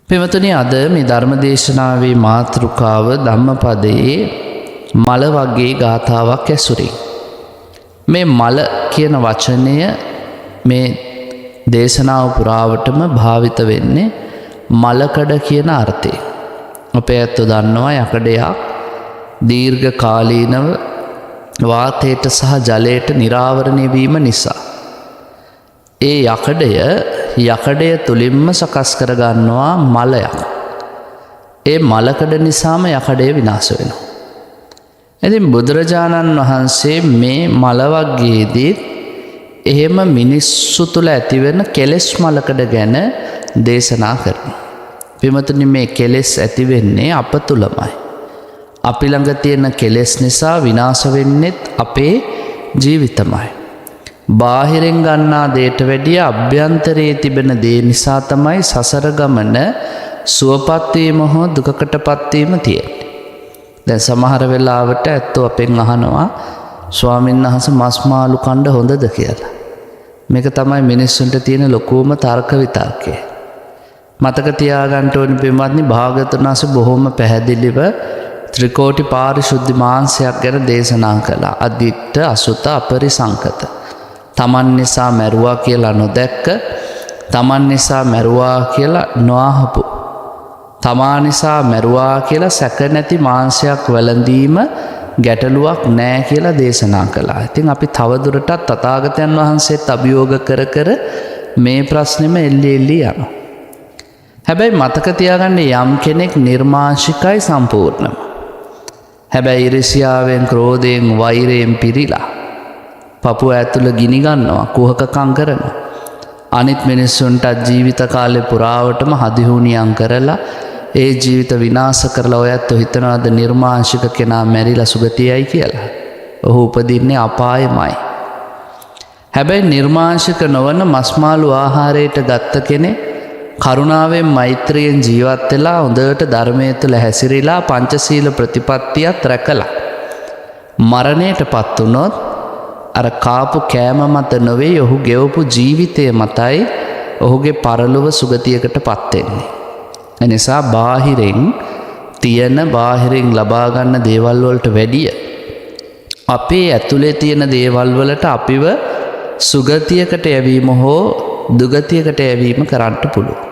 පින්වතුනි, අද මේ ධර්ම දේශනාවේ මාතෘකාව ධම්මපදයේ මල වර්ගයේ ගාථාවක් ඇසුරින්. මේ මල කියන වචනය මේ දේශනාව පුරාවටම භාවිත වෙන්නේ මලකඩ කියන අර්ථයෙන්. අපේ ඇත්තෝ දන්නවා යකඩයක් දීර්ඝ කාලීනව වාතයට සහ ජලයට නිරාවරණය වීම නිසා ඒ යකඩය තුලින්ම සකස් කරගන්නවා මලයක්. ඒ මලකඩ නිසාම යකඩය විනාශ වෙනවා. ඉතින් බුදුරජාණන් වහන්සේ මේ මල වර්ගයේදී එහෙම මිනිස්සු තුළ ඇතිවෙන කෙලෙස් මලකඩ ගැන දේශනා කරනවා. පින්වතුනි, මේ කෙලෙස් ඇති වෙන්නේ අප තුළමයි. අපි ළඟ තියෙන කෙලෙස් නිසා විනාශ වෙන්නේත් අපේ ජීවිතමයි. බාහිරින් ගන්නා දේට වැඩිය අභ්‍යන්තරයේ තිබෙන දේ නිසා තමයි සසර ගමන සුවපත් වීම හෝ දුකකටපත් වීම තියෙන්නේ. දැන් සමහර වෙලාවට ඇත්තෝ අපෙන් අහනවා, ස්වාමීන් වහන්සේ මස් මාළු කන්න හොඳද කියලා. මේක තමයි මිනිස්සුන්ට තියෙන ලොකුම තර්ක විතර්කය. මතක තියාගන්න ඕනේ පින්වත්නි, භාග්‍යවතුන් වහන්සේ බොහොම පැහැදිලිව ත්‍රිකෝටි පාරිශුද්ධ මාංශයක් ගැන දේශනා කළා. අදිත්ත, අසුත, අපරිසංකත. තමන් නිසා මැරුවා කියලා නොදැක්ක, තමන් නිසා මැරුවා කියලා නොඅහපු, තමා නිසා මැරුවා කියලා සැක නැති මාංශයක් වැළඳීම ගැටලුවක් නෑ කියලා දේශනා කළා. ඉතින් අපි තවදුරටත් තථාගතයන් වහන්සේත් අභියෝග කර මේ ප්‍රශ්නෙම එල්ලි යනවා. හැබැයි මතක තියාගන්න, යම් කෙනෙක් නිර්මාංශිකයි සම්පූර්ණම. හැබැයි ඊර්ෂ්‍යාවෙන්, ක්‍රෝධයෙන්, වෛරයෙන් පිරීලා පපුව ඇතුළ ගිනි ගන්නවා, කුහකකම් කරනවා. අනිත් මිනිස්සුන්ට ජීවිත කාලේ පුරාවටම හදිහුනියම් කරලා ඒ ජීවිත විනාශ කරලා ඔයත් හිතනවාද නිර්මාංශික කෙනා මැරිලා සුගතියයි කියලා? ඔහු උපදින්නේ අපායෙමයි. හැබැයි නිර්මාංශික නොවන මස්මාළු ආහාරයට ගත්ත කෙනෙක් කරුණාවෙන්, මෛත්‍රියෙන් ජීවත් වෙලා හොඳට ධර්මයේ තුල හැසිරීලා පංචශීල ප්‍රතිපත්තියත් රැකලා මරණයටපත් වුණොත් අර කාපු කෑම මත නොවේ, ඔහු ගෙවපු ජීවිතය මතයි ඔහුගේ පරලොව සුගතියකටපත් වෙන්නේ. එනිසා බාහිරින් ලබා ගන්න දේවල් වලට වැඩිය අපේ ඇතුලේ තියෙන දේවල් වලට අපිව සුගතියකට යැවීම හෝ දුගතියකට යැවීම කරන්න පුළුවන්.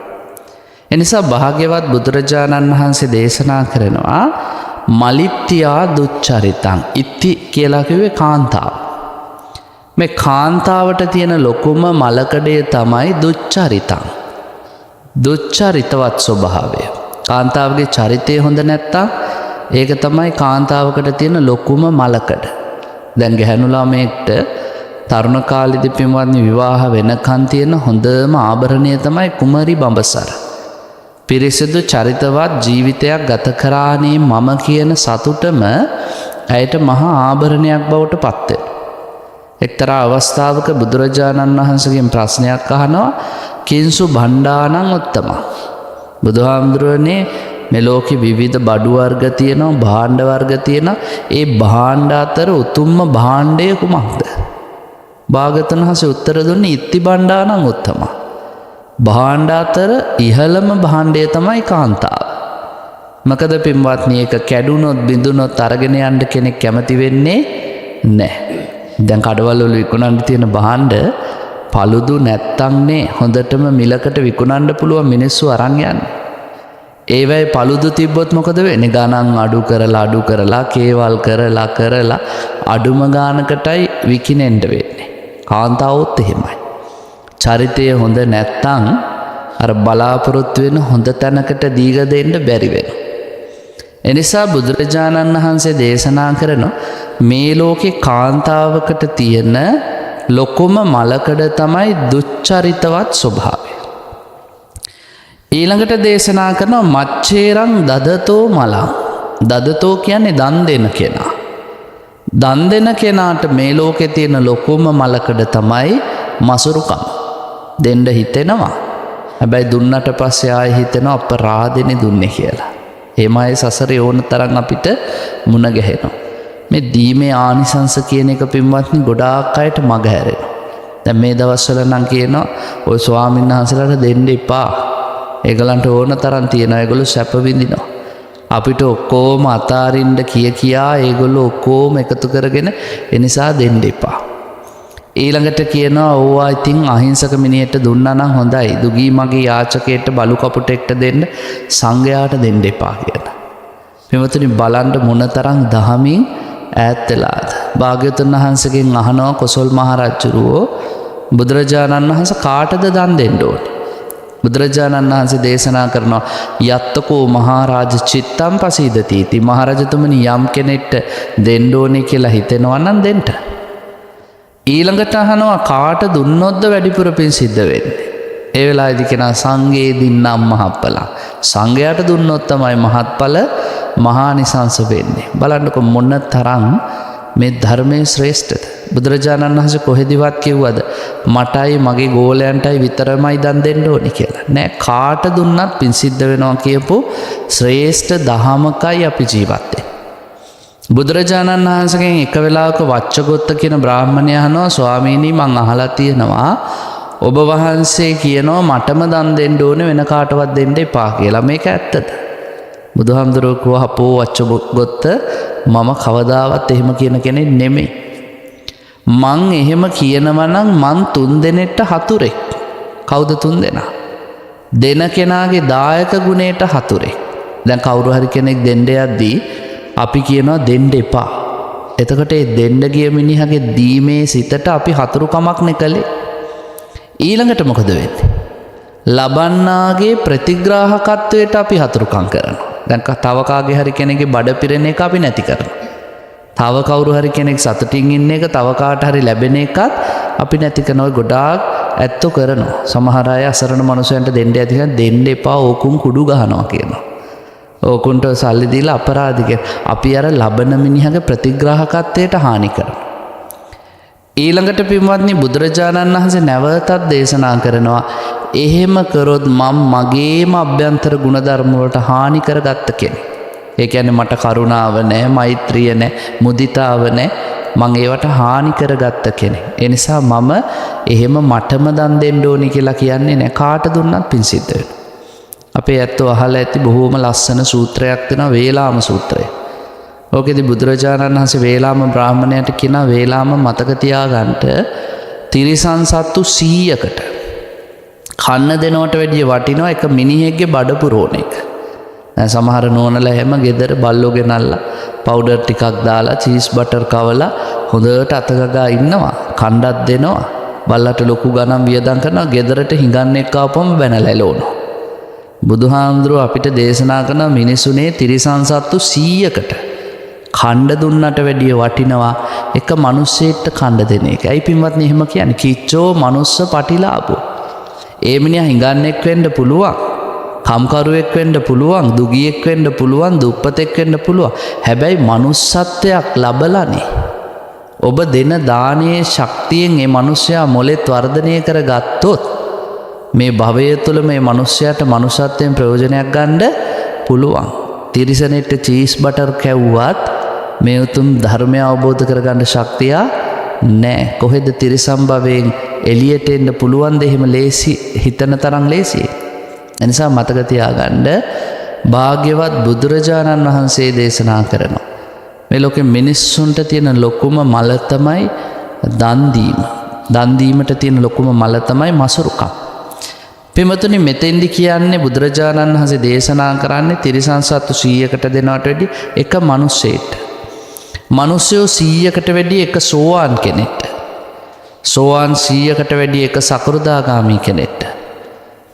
එනිසා භාග්‍යවත් බුදුරජාණන් වහන්සේ දේශනා කරනවා මලිත්‍යා දුච්චරිතං. ඉත්ති කියලා කිව්වේ කාන්තාව. මේ කාන්තාවට තියෙන ලොකුම මලකඩය තමයි දුච්චරිතං. දුච්චරිතවත් ස්වභාවය. කාන්තාවගේ චරිතය හොඳ නැත්තම් ඒක තමයි කාන්තාවකට තියෙන ලොකුම මලකඩ. දැන් ගැහැණු ළමයෙක්ට තරුණ කාලෙදී පින්වත්නි විවාහ වෙනකන් තියෙන හොඳම ආභරණය තමයි කුමරි බඹසර. පිරිසිදු චරිතවත් ජීවිතයක් ගත කරානේ මම කියන සතුටම ඇයට මහා ආභරණයක් බවට පත් වෙනවා. එක්තරා අවස්ථාවක බුදුරජාණන් වහන්සේගෙන් ප්‍රශ්නයක් අහනවා, කිංසු භණ්ඩානං උත්තම. බුදුහාමුදුරනේ, මේ ලෝකේ විවිධ බඩු වර්ග තියෙනවා, භාණ්ඩ වර්ග තියෙනවා. ඒ භාණ්ඩ අතර උතුම්ම භාණ්ඩය කුමක්ද? භාග්‍යවතුන් වහන්සේ උත්තර දුන්නේ ඉත්ති භණ්ඩානං උත්තම. භාණ්ඩ අතර ඉහළම භාණ්ඩය තමයි කාන්තාව. මොකද පින්වත්නි, ඒක කැඩුනොත් බිඳුනොත් අරගෙන යන්න කෙනෙක් කැමති වෙන්නේ නැහැ. දැන් කඩවල වල විකුණන්න තියෙන භාණ්ඩ paludu නැත්තම්නේ හොඳටම මිලකට විකුණන්න පුළුවන් මිනිස්සු අරන් යන්නේ. ඒ වෙයි paludu තිබ්බොත් මොකද වෙන්නේ? ගණන් අඩු කරලා කේවල් කරලා අඩුම ගානකටයි විකිනෙන්න වෙන්නේ. කාන්තාවොත් එහෙමයි. චරිතය හොඳ නැත්තම් අර බලාපොරොත්තු වෙන හොඳ තැනකට දීග දෙන්න බැරි වෙනවා. එනිසා බුදුරජාණන් වහන්සේ දේශනා කරන මේ ලෝකේ කාන්තාවකට තියෙන ලොකුම මලකඩ තමයි දුච්චරිතවත් ස්වභාවය. ඊළඟට දේශනා කරනවා මච්චේරං දදතෝ මලං. දදතෝ කියන්නේ දන් දෙන කෙනා. දන් දෙන කෙනාට මේ ලෝකේ තියෙන ලොකුම මලකඩ තමයි මසුරුකම. දෙන්න හිතෙනවා. හැබැයි දුන්නට පස්සේ ආයෙ හිතෙනවා අපරාධෙනේ දුන්නේ කියලා. එමය සසරේ ඕන තරම් අපිට මුණ ගැහෙනවා. මේ දීමේ ආනිසංස කියන එක පින්වත්නි ගොඩාක් අයට මග හැරෙනවා. දැන් මේ දවස්වල නම් කියනවා ඔය ස්වාමීන් වහන්සේලාට දෙන්න එපා. ඒගොල්ලන්ට ඕන තරම් තියෙනවා. ඒගොල්ලෝ සැප විඳිනවා. අපිට ඔක්කොම අතාරින්න කියා ඒගොල්ලෝ ඔක්කොම එකතු කරගෙන ඒ නිසා දෙන්න එපා. ඊළඟට කියනවා ඕවා ඉතින් අහිංසක මිනිහෙට දුන්නා නම් හොඳයි. දුගී මගේ යාචකයට බලු කපුටෙක්ට දෙන්න සංඝයාට දෙන්න එපා කියලා. මෙවතුනි බලන්න මොනතරම් දහමින් ඈත් වෙලාද. භාග්‍යවතුන් වහන්සේගෙන් අහනවා කොසල් මහ රජුරෝ බුදුරජාණන් වහන්සේ කාටද දන් දෙන්න ඕනේ? බුදුරජාණන් වහන්සේ දේශනා කරනවා යත්තකෝ මහරජ චිත්තම් පසීදති इति. මහරජතුමනි යම් කෙනෙක්ට දෙන්න ඕනේ කියලා හිතෙනවා නම් දෙන්න. ඊළඟට අහනවා කාට දුන්නොත්ද වැඩිපුර පින් සිද්ධ වෙන්නේ? ඒ වෙලාවේදී කියනවා සංඝේ දින්නම් මහප්පලා. සංඝයාට දුන්නොත් තමයි මහත්ඵල මහානිසංස වෙන්නේ. බලන්නකො මොන තරම් මේ ධර්මයේ ශ්‍රේෂ්ඨද. බුදුරජාණන් වහන්සේ කොහෙදිවත් කිව්වද මටයි මගේ ගෝලයන්ටයි විතරමයි දන් දෙන්න ඕනේ කියලා? නෑ, කාට දුන්නත් පින් සිද්ධ වෙනවා කියපු ශ්‍රේෂ්ඨ දහමකයි අපි ජීවත් වෙන්නේ. බුදුරජාණන් වහන්සේගෙන් එක වෙලාවක වච්චගොත්ත කියන බ්‍රාහ්මණය අහනවා ස්වාමීනි මං අහලා තියෙනවා ඔබ වහන්සේ කියනවා මටම දන් දෙන්න ඕනේ වෙන කාටවත් දෙන්න එපා කියලා. මේක ඇත්තද? බුදුහාමුදුරුවෝ කිව්වා අපෝ වච්චගොත්ත මම කවදාවත් එහෙම කියන කෙනෙක් නෙමෙයි. මං එහෙම කියනවා නම් මං 3 දෙනෙක්ට හතුරෙක්. කවුද 3 දෙනා? දෙන කෙනාගේ දායක ගුණයට හතුරෙක්. දැන් කවුරු හරි කෙනෙක් දෙන්න යද්දී අපි කියනවා දෙන්න එපා. එතකොට ඒ දෙන්න ගිය මිනිහගේ දීමේ සිතට අපි හතුරුකමක් නෙකලේ. ඊළඟට මොකද වෙන්නේ? ලබන්නාගේ ප්‍රතිග්‍රාහකත්වයට අපි හතුරුකම් කරනවා. දැන් තව කාගේ හරි කෙනෙක්ගේ බඩ පිරෙන එක අපි නැති කරනවා. තව කවුරු හරි කෙනෙක් සතුටින් ඉන්න එක තව කාට හරි ලැබෙන එකත් අපි නැති කරනවා. ගොඩාක් ඇත්තෝ කරනවා. සමහර අය අසරණ මනුස්සයන්ට දෙන්න ඇති කියලා දෙන්න එපා ඕකුන් කුඩු ගහනවා කියනවා. ඕකුන්ට සල්ලි දීලා අපරාධික. අපි අර ලබන මිනිහගේ ප්‍රතිග්‍රාහකත්වයට හානි කරනවා. ඊළඟට පින්වත්නි බුදුරජාණන් වහන්සේ නැවතත් දේශනා කරනවා එහෙම කරොත් මම මගේම අභ්‍යන්තර ගුණධර්ම වලට හානි කරගත්ත කෙනෙක්. ඒ කියන්නේ මට කරුණාව නැහැ, මෛත්‍රිය නැහැ, මුදිතාව නැහැ. මම ඒවට හානි කරගත්ත කෙනෙක්. ඒ නිසා මම එහෙම මටම දන් දෙන්න ඕනි කියලා කියන්නේ නැහැ. කාට දුන්නත් පින් සිද්ධ වෙනවා. අපේ ඇත්තෝ අහලා ඇති බොහෝම ලස්සන සූත්‍රයක් තියෙනවා වේලාම සූත්‍රය. ඕකෙදි බුදුරජාණන් වහන්සේ වේලාම බ්‍රාහ්මණයට කියන වේලාම මතක තියාගන්න තිරිසන් සත්තු 100කට කන්න දෙනවට වැඩිය වටිනවා එක මිනිහෙක්ගේ බඩ පුරෝණ එක. දැන් සමහර නෝනලා හැම ගෙදර බල්ලෝ ගෙනල්ලා පවුඩර් ටිකක් දාලා චීස් බටර් කවලා හොඳට අතගගා ඉන්නවා. කණ්ඩක් දෙනවා. බල්ලට ලොකු ගණන් වියදම් කරනවා. ගෙදරට හිඟන්නෙක් ආපුවම බැනලා එලවනවා. බුදුහාමුදුරුවෝ අපිට දේශනා කරන මිනිසුනේ තිරිසන් සත්තු 100කට කණ්ඩ දුන්නට වැඩිය වටිනවා එක මිනිස්සෙක්ට කණ්ඩ දෙන එක. ඇයි පින්වත්නි එහෙම කියන්නේ? කිච්චෝ මනුස්ස පටිලාභෝ. ඒ මිනිහා හිඟන්නෙක් වෙන්න පුළුවන්, කම්කරුවෙක් වෙන්න පුළුවන්, දුගියෙක් වෙන්න පුළුවන්, දුප්පතෙක් වෙන්න පුළුවන්. හැබැයි manussත්වයක් ලබලානේ. ඔබ දෙන දානයේ ශක්තියෙන් මේ මිනිසයා මොලෙත් වර්ධනය කරගත්තොත් මේ භවය තුළ මේ මිනිසයාට මනුෂ්‍යත්වයෙන් ප්‍රයෝජනයක් ගන්න පුළුවන්. තිරිසනෙට චීස් බටර් කැව්වත් මේ උතුම් ධර්මය අවබෝධ කරගන්න ශක්තිය නැහැ. කොහෙද තිරිසන් භවයෙන් එළියට එන්න පුළුවන් ද? එහෙම ලේසි හිතන තරම් ලේසි. එනිසා මතක තියාගන්න භාග්‍යවත් බුදුරජාණන් වහන්සේ දේශනා කරනවා මේ ලෝකෙ මිනිස්සුන්ට තියෙන ලොකුම මල තමයි දන් දීම. දන් දීමට තියෙන ලොකුම මල තමයි මසුරුකම්. පින්වතුනි මෙතෙන්දි කියන්නේ බුදුරජාණන් වහන්සේ දේශනා කරන්නේ තිරිසන් සත්තු 100කට දෙනවට වැඩි එක මිනිසෙට. මිනිස්සු 100කට වැඩි එක සෝවාන් කෙනෙක්ට. සෝවාන් 100කට වැඩි එක සකෘදාගාමි කෙනෙක්ට.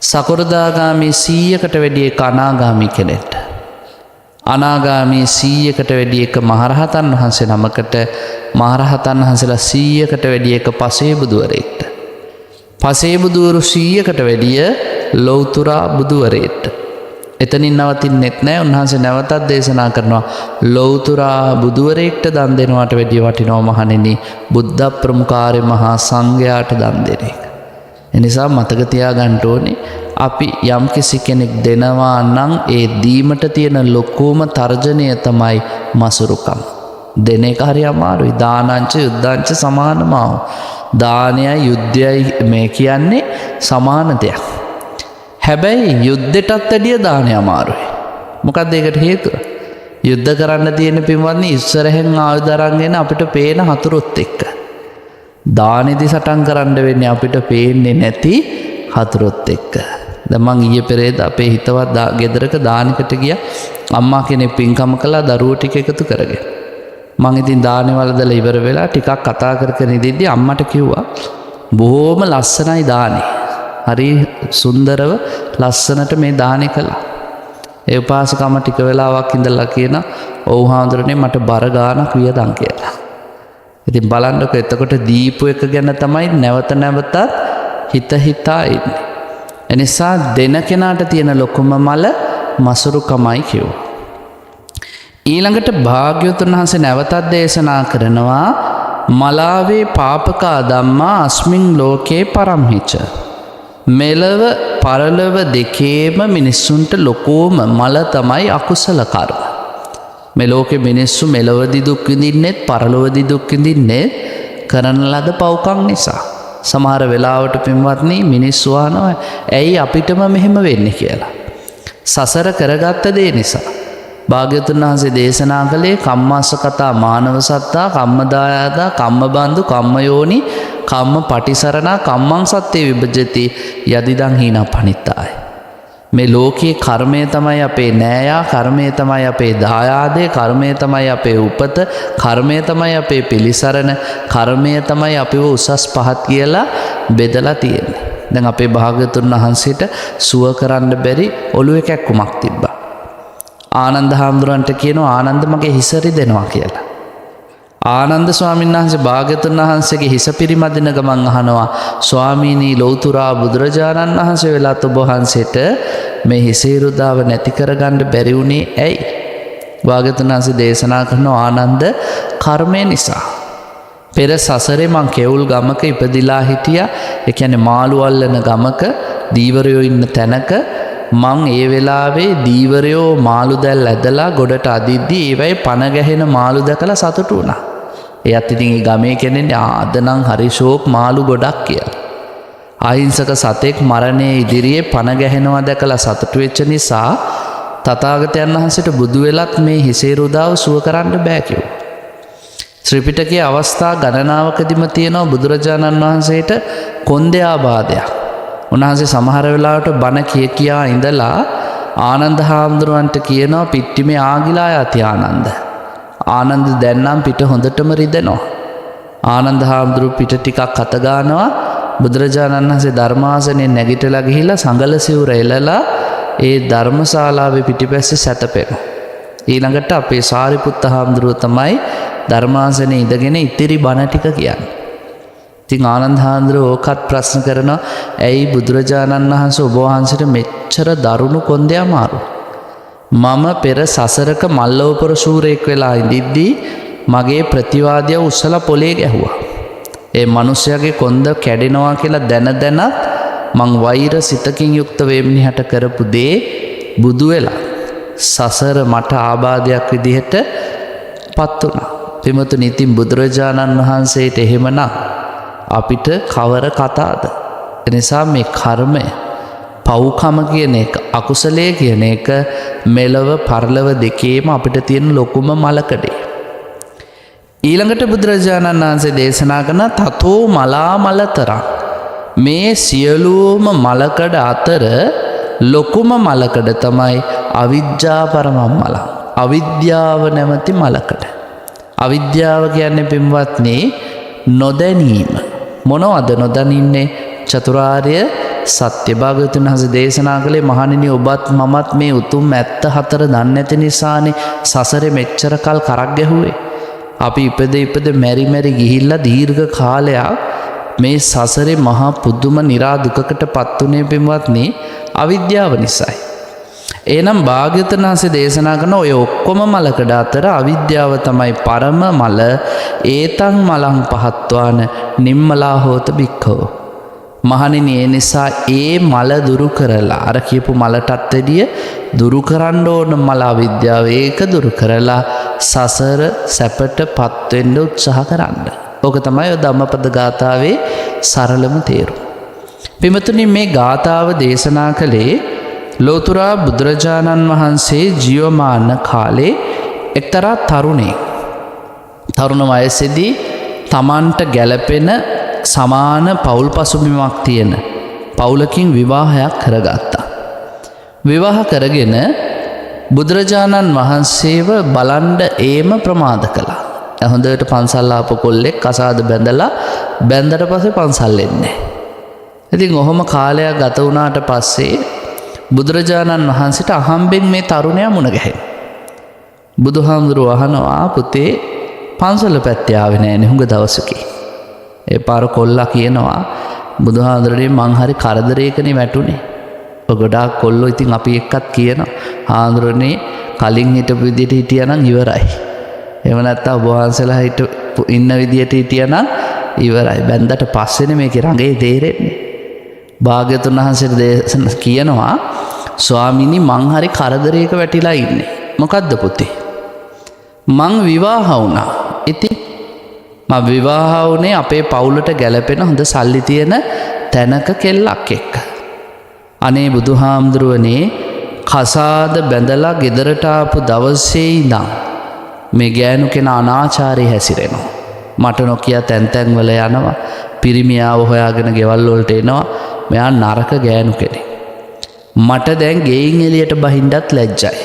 සකෘදාගාමි 100කට වැඩි එක අනාගාමි කෙනෙක්ට. අනාගාමි 100කට වැඩි එක මහරහතන් වහන්සේ නමකට. මහරහතන් වහන්සේලා 100කට වැඩි එක පසේබුදුවරයෙක්ට. පසේබුදුවරු 100කට වැඩිය ලෞතුරා බුදුවරයෙක්ට. එතනින් නවතින්නෙත් නැහැ. උන්වහන්සේ නැවතත් දේශනා කරනවා ලෞතුරා බුදුවරයෙක්ට දන් දෙනවට වැඩිය වටිනවා මහණෙනි බුද්ධ ප්‍රමුඛාරේ මහා සංඝයාට දන් දෙන එක. එනිසා මතක තියාගන්න ඕනේ අපි යම්කිසි කෙනෙක් දෙනවා නම් ඒ දීමට තියෙන ලොකුම තර්ජනය තමයි මසුරුකම. දෙන එක හරි අමාරුයි. දානංච යුද්ධංච සමානමාව. දානයයි යුද්ධයයි මේ කියන්නේ සමාන දෙයක්. හැබැයි යුද්ධෙටත් වැඩිය දානය අමාරුයි. මොකක්ද ඒකට හේතුව? යුද්ධ කරන්න තියෙන පින්වත්නි ඉස්සරහෙන් ආයුධ අරගෙන අපිට පේන හතුරුත් එක්ක. දානෙදි සටන් කරන්න වෙන්නේ අපිට පේන්නේ නැති හතුරුත් එක්ක. දැන් මං ඊයේ පෙරේද අපේ හිතවත් ගෙදරක දානෙකට ගියා. අම්මා කෙනෙක් පින්කම කළා දරුවෝ ටික එකතු කරගෙන. මං ඉතින් දානේ වලදලා ඉවර වෙලා ටිකක් කතා කර ඉඳිද්දි අම්මට කිව්වා බොහොම ලස්සනයි දානේ. හරි සුන්දරව ලස්සනට මේ දානේ කළා. ඒ උපාසකම ටික වෙලාවක් ඉඳලා කියන ඔව් හාමුදුරනේ මට බර ගානක් වියදම් කියලා. ඉතින් බලන්නකො එතකොට දීපු එක ගැන තමයි නැවත නැවතත් හිතා ඉන්නේ. එනිසා දෙන කෙනාට තියෙන ලොකුම මල මසුරුකමයි කිව්වා. ඊළඟට භාග්‍යවතුන් වහන්සේ නැවතත් දේශනා කරනවා මලාවේ පාපකා ධම්මා අස්මින් ලෝකේ පරම්හිච. මෙලව පරලොව දෙකේම මිනිස්සුන්ට ලොකෝම මල තමයි අකුසල කර්ම. මේ ලෝකේ මිනිස්සු මෙලවදී දුක් විඳින්නෙත් පරලොවදී දුක් විඳින්නෙත් කරන ලද පව්කම් නිසා. සමහර වෙලාවට පින්වත්නි මිනිස්සු අහනවා ඇයි අපිටම මෙහෙම වෙන්නේ කියලා. සසර කරගත්ත දේ නිසා. භාග්‍යවතුන් වහන්සේ දේශනා කළේ කම්මස්ස කතා මානව සත්තා කම්මදායාදා කම්මබන්දු කම්මයෝනි කම්ම පටිසරණා කම්මං සත්‍යේ විභජති යදිදං හීනා පනිත්තාය. මේ ලෝකයේ කර්මය තමයි අපේ නෑයා, කර්මය තමයි අපේ දායාදේ, කර්මය තමයි අපේ උපත, කර්මය තමයි අපේ පිළිසරණ, කර්මය තමයි අපිව උසස් පහත් කියලා බෙදලා තියෙන්නේ. දැන් අපේ භාග්‍යවතුන් වහන්සේට සුව කරන්න බැරි ඔළුවේ කැක්කුමක් තිබ්බා. ආනන්ද හාමුදුරන්ට කියනවා ආනන්ද මගේ හිස රිදෙනවා කියලා. ආනන්ද ස්වාමීන් වහන්සේ භාග්‍යවතුන් වහන්සේගේ හිස පිරිමදින ගමන් අහනවා ස්වාමීනි ලෞතුරා බුදුරජාණන් වහන්සේ වෙලාත් ඔබ වහන්සේට මේ හිසේ රුදාව නැති කරගන්න බැරි වුණේ ඇයි? භාග්‍යවතුන් වහන්සේ දේශනා කරනවා ආනන්ද කර්මය නිසා. පෙර සසරේ මං කෙවුල් ගමක ඉපදිලා හිටියා. ඒ කියන්නේ මාළු අල්ලන ගමක දීවරයෝ ඉන්න තැනක මං ඒ වෙලාවේ දීවරයෝ මාළු දැල් ඇදලා ගොඩට අදිද්දී ඒවයි පණ ගැහෙන මාළු දැකලා සතුටු වුණා. එයත් ඉතින් ඒ ගමේ කෙනෙන්නේ අද නම් හරි ෂෝක් මාළු ගොඩක් කියලා. අහිංසක සතෙක් මරණයේ ඉදිරියේ පණ ගැහෙනවා දැකලා සතුටු වෙච්ච නිසා තථාගතයන් වහන්සේට බුදු වෙලත් මේ හිසේ රුදාව සුව කරන්න බෑ කිව්වා. ත්‍රිපිටකයේ අවස්ථා ගණනාවකදීම තියෙනවා බුදුරජාණන් වහන්සේට කොන්දේ ආබාධයක්. උන්වහන්සේ සමහර වෙලාවට බණ කියා ඉඳලා ආනන්ද හාමුදුරුවන්ට කියනවා පිටිමේ ආගිලා යති ආනන්ද. ආනන්ද දැන් නම් පිට හොඳටම රිදෙනවා. ආනන්ද හාමුදුරුව පිට ටිකක් අත ගන්නවා. බුදුරජාණන් වහන්සේ ධර්මාසනේ නැගිටලා ගිහිල්ලා සංගල සිවුර එලලා ඒ ධර්මශාලාවේ පිටිපස්සේ සැතපෙනවා. ඊළඟට අපේ සාරිපුත්ත හාමුදුරුව තමයි ධර්මාසනේ ඉඳගෙන ඉතිරි බණ ටික කියන්නේ. ඉතින් ආනන්ද හාමුදුරුවෝ ඕකත් ප්‍රශ්න කරනවා ඇයි බුදුරජාණන් වහන්සේ ඔබ වහන්සේට මෙච්චර දරුණු කොන්දේ අමාරු? මම පෙර සසරක මල්ලවපුර ශූරයෙක් වෙලා ඉඳිද්දී මගේ ප්‍රතිවාදියා උස්සලා පොලේ ගැහුවා. ඒ මිනිස්යාගේ කොන්ද කැඩෙනවා කියලා දැනත් මං වෛර සිතකින් යුක්ත වෙමිනිහට කරපු දේ බුදු වෙලා සසර මට ආබාධයක් විදිහට පත් වුණා. පින්වතුනි ඉතින් බුදුරජාණන් වහන්සේට එහෙමනම් අපිට කවර කතාද? එනිසා මේ කර්මය පව්කම කියන එක අකුසලයේ කියන එක මෙලව පරලව දෙකේම අපිට තියෙන ලොකුම මලකඩේ. ඊළඟට බුදුරජාණන් වහන්සේ දේශනා කරන තතෝ මලා මලතරං මේ සියලුම මලකඩ අතර ලොකුම මලකඩ තමයි අවිජ්ජා පරමම්මල. අවිද්‍යාව නැමැති මලකඩ. අවිද්‍යාව කියන්නේ පින්වත්නි නොදැනීම. මොනවද නොදනින්නේ? චතුරාර්ය සත්‍ය. භාග්‍යවතුන් වහන්සේ දේශනා කළේ මහණෙනි ඔබත් මමත් මේ උතුම් 74 දන්නේ නැති නිසානේ සසරේ මෙච්චර කල් කරක් ගැහුවේ. අපි ඉපද මෙරි ගිහිල්ලා දීර්ඝ කාලයක් මේ සසරේ මහා පුදුම නිරා දුකකටපත් උනේ පින්වත්නි අවිද්‍යාව නිසායි. එහෙනම් භාග්‍යවතුන් වහන්සේ දේශනා කරන ඔය ඔක්කොම මලකඩ අතර අවිද්‍යාව තමයි පරම මල. ඒතං මලං පහත්වාන නිම්මලා හෝත බික්ඛෝ. මහණෙනි ඒ නිසා ඒ මල දුරු කරලා අර කියපු මලටත් වැඩිය දුරු කරන්න ඕන මල අවිද්‍යාව. ඒක දුරු කරලා සසර සැපටපත් වෙන්න උත්සාහ කරන්න. ඕක තමයි ධම්මපද ගාථාවේ සරලම තේරුම. පිමතුනි මේ ගාථාව දේශනා කළේ ලෝතුරා බුදුරජාණන් වහන්සේ ජීවමාන කාලේ එක්තරා තරුණ වයසේදී තමන්ට ගැළපෙන සමාන පවුල් පසුබිමක් තියෙන පවුලකින් විවාහයක් කරගත්තා. විවාහ කරගෙන බුදුරජාණන් වහන්සේව බලන්ඩ ඒම ප්‍රමාද කළා. හොඳට පන්සල් ආපු කොල්ලෙක් කසාද බැන්දට පස්සේ පන්සල් එන්නේ. ඉතින් ඔහොම කාලයක් ගත වුණාට පස්සේ බුදුරජාණන් වහන්සේට අහම්බෙන් මේ තරුණයා මුණ ගැහෙනවා. බුදුහාමුදුරුවෝ අහනවා පුතේ පන්සල පැත්තේ ආවේ නෑනේ හුඟ දවසකින්. ඒ පාර කොල්ලා කියනවා බුදුහාමුදුරනේ මං හරි කරදරයකනේ වැටුනේ. ගොඩාක් කොල්ලෝ ඉතින් අපි එක්කත් කියනවා හාමුදුරනේ කලින් හිටපු විදිහට හිටියානම් ඉවරයි. එහෙම නැත්නම් ඔබ වහන්සේලා ඉන්න විදිහට හිටියානම් ඉවරයි. බැන්දට පස්සේනේ මේකේ රඟේ තේරෙන්නේ. භාග්‍යතුන් වහන්සේ දේශන කියනවා ස්වාමීනි මං හරි කරදරයක වැටිලා ඉන්නේ. මොකද්ද පුතේ? මං විවාහ වුණා. ඉතින් මම විවාහ වුණේ අපේ පවුලට ගැලපෙන හොඳ සල්ලි තියෙන තැනක කෙල්ලක් එක්ක. අනේ බුදුහාමුදුරුවනේ කසාද බැඳලා ගෙදරට ආපු දවසේ ඉඳන් මේ ගෑනු කෙනා අනාචාරී හැසිරෙනවා. මට නොකිය තැන් වල යනවා. පිරිමියාව හොයාගෙන ගෙවල් වලට එනවා. මෙයා නරක ගෑනු කෙනෙක්. මට දැන් ගෙයින් එළියට බහින්නත් ලැජ්ජයි.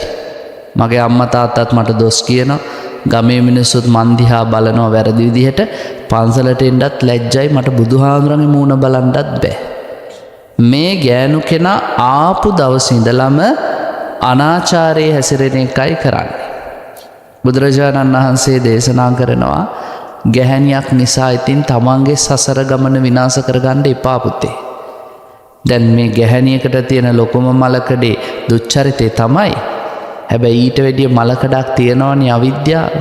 මගේ අම්මා තාත්තත් මට දොස් කියනවා. ගමේ මිනිස්සුත් මන් දිහා බලනවා වැරදි විදිහට. පන්සලට එන්නත් ලැජ්ජයි. මට බුදුහාමුදුරන්ගේ මූණ බලන්නත් බෑ. මේ ගෑනු කෙනා ආපු දවසේ ඉඳලම අනාචාරයේ හැසිරෙන එකයි කරන්නේ. බුදුරජාණන් වහන්සේ දේශනා කරනවා ගැහැණියක් නිසා ඉතින් තමන්ගේ සසර ගමන විනාශ කරගන්න එපා පුතේ. දැන් මේ ගැහැණියකට තියෙන ලොකුම මලකඩේ දුච්චරිතේ තමයි. හැබැයි ඊට වැඩිය මලකඩක් තියෙනවනේ අවිද්‍යාව.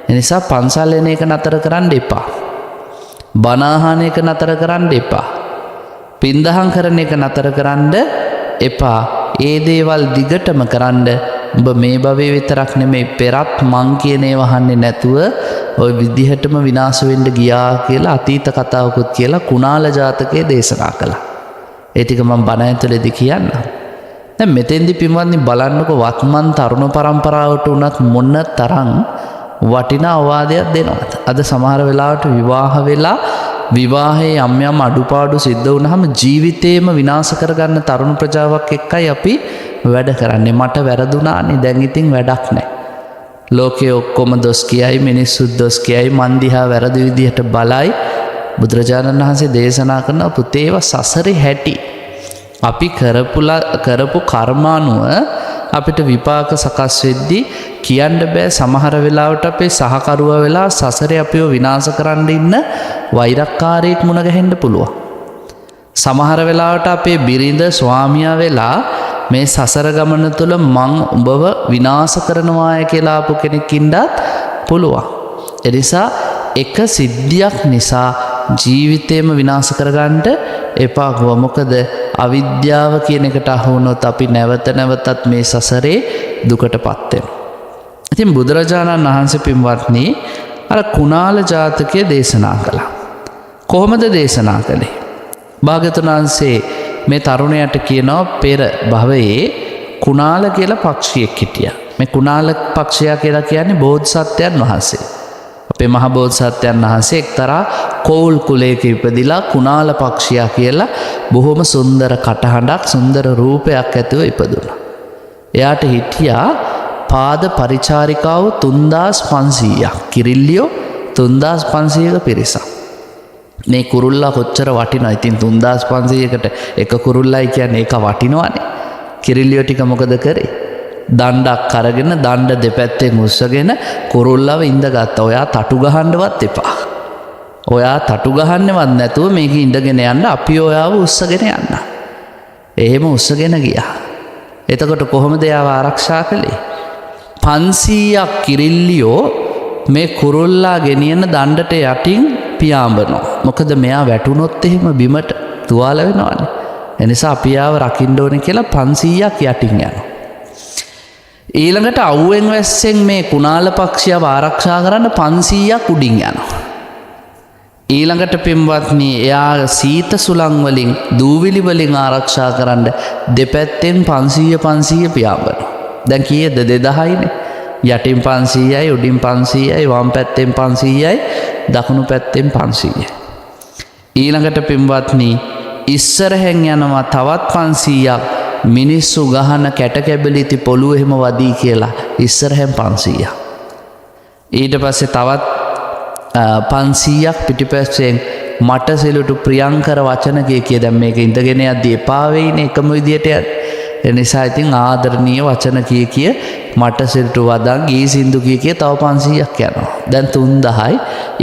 ඒ නිසා පන්සල් එන එක නතර කරන්න එපා. බණ අහන එක නතර කරන්න එපා. පින්දහම් කරන එක නතර කරන්න එපා. ඒ දේවල් දිගටම කරන්න. ඔබ මේ භවයේ විතරක් නෙමෙයි පෙරත් මං කියන ඒවා අහන්නේ නැතුව ওই විදිහටම විනාශ වෙන්න ගියා කියලා අතීත කතාවකුත් කියලා කුණාල ජාතකයේ දේශනා කළා. ඒ ටික මම බණ ඇතුලේදී කියන්නම්. දැන් මෙතෙන්දි පින්වත්නි බලන්නකො වත්මන් තරුණ පරම්පරාවට උනත් මොන තරම් වටිනා අවවාදයක් දෙනවද? අද සමහර වෙලාවට විවාහ වෙලා විවාහයේ යම් අඩුපාඩු සිද්ධ වුණාම ජීවිතේම විනාශ කරගන්න තරුණ ප්‍රජාවක් එක්කයි අපි වැඩ කරන්නේ. මට වැරදුනානේ දැන් ඉතින් වැඩක් නැහැ. ලෝකයේ ඔක්කොම දොස් කියයි මිනිස්සුත් දොස් කියයි මන් දිහා වැරදි විදිහට බලයි. බුදුරජාණන් වහන්සේ දේශනා කරන පුතේව සසරේ හැටි අපි කරපු කර්මානුව අපිට විපාක සකස් වෙද්දී කියන්න බෑ. සමහර වෙලාවට අපේ සහකරුවා වෙලා සසරේ අපිව විනාශ කරන්න ඉන්න වෛරක්කාරයෙක් මුණ ගැහෙන්න පුළුවන්. සමහර වෙලාවට අපේ බිරිඳ ස්වාමියා වෙලා මේ සසර ගමන තුළ මං උඹව විනාශ කරනවාය කියලා ආපු කෙනෙක් ඉන්නත් පුළුවන්. ඒ නිසා එක සිද්ධියක් නිසා ජීවිතේම විනාශ කරගන්න එපා. මොකද අවිද්‍යාව කියන එකට අහු වුණොත් අපි නැවත නැවතත් මේ සසරේ දුකටපත් වෙනවා. ඉතින් බුදුරජාණන් වහන්සේ පින්වත්නි අර කුණාල ජාතකය දේශනා කළා. කොහොමද දේශනා කළේ? භාග්‍යවතුන් වහන්සේ මේ තරුණයාට කියනවා පෙර භවයේ කුණාල කියලා පක්ෂියෙක් හිටියා. මේ කුණාල පක්ෂයා කියලා කියන්නේ බෝධිසත්වයන් වහන්සේ. අපේ මහ බෝධිසත්වයන් වහන්සේ එක්තරා කෝල් කුලයක ඉපදිලා කුණාල පක්ෂියා කියලා බොහොම සුන්දර කටහඬක් සුන්දර රූපයක් ඇතුව ඉපදුණා. එයාට හිටියා පාද පරිචාරිකාව 3500ක්. කිරිල්ලියෝ 3500ක පිරිසක්. මේ කුරුල්ලා කොච්චර වටිනවා. ඉතින් 3500කට එක කුරුල්ලයි කියන්නේ ඒක වටිනවනේ. කිරිල්ලියෝ ටික මොකද කරේ? දණ්ඩක් අරගෙන දණ්ඩ දෙපැත්තෙන් උස්සගෙන කුරුල්ලව ඉඳගත්තා. ඔයා තටු ගහන්නවත් එපා. ඔයා තටු ගහන්නවත් නැතුව මේක ඉඳගෙන යන්න අපි ඔයාව උස්සගෙන යන්න. එහෙම උස්සගෙන ගියා. එතකොට කොහොමද එයාව ආරක්ෂා කළේ? 500ක් කිරිල්ලියෝ මේ කුරුල්ලා ගෙනියන දණ්ඩට යටින් පියාඹනවා. මොකද මෙයා වැටුනොත් එහෙම බිමට තුවාල වෙනවනේ. ඒ නිසා අපි ආව රකින්න ඕනේ කියලා 500ක් යටින් යනවා. ඊළඟට අවුවෙන් වැස්සෙන් මේ කුණාල පක්ෂියව ආරක්ෂා කරන්න 500ක් උඩින් යනවා. ඊළඟට පින්වත්නි එයා සීත සුළං වලින් දූවිලි වලින් ආරක්ෂා කරන්න දෙපැත්තෙන් 500 පියාඹන. දැන් කීයද 2000යිනේ. යටින් 500යි උඩින් 500යි වම් පැත්තෙන් 500යි දකුණු පැත්තෙන් 500යි. ඊළඟට පින්වත්නි ඉස්සරහෙන් යනවා තවත් 500ක් මිනිස්සු ගහන කැටකැබලිති පොළොව එහෙම වදී කියලා ඉස්සරහෙන් 500ක්. ඊට පස්සේ තවත් 500ක් පිටිපස්සෙන් මට සිලුටු ප්‍රියංකර වචන කිය දැන් මේක ඉඳගෙන යද්දී එපා වෙයිනේ එකම විදියට යද්දී. ඒ නිසා ඉතින් ආදරණීය වචන කිය මට සිලුටු වදන් ගී සින්දු කිය තව 500ක් යනවා. දැන් 3000යි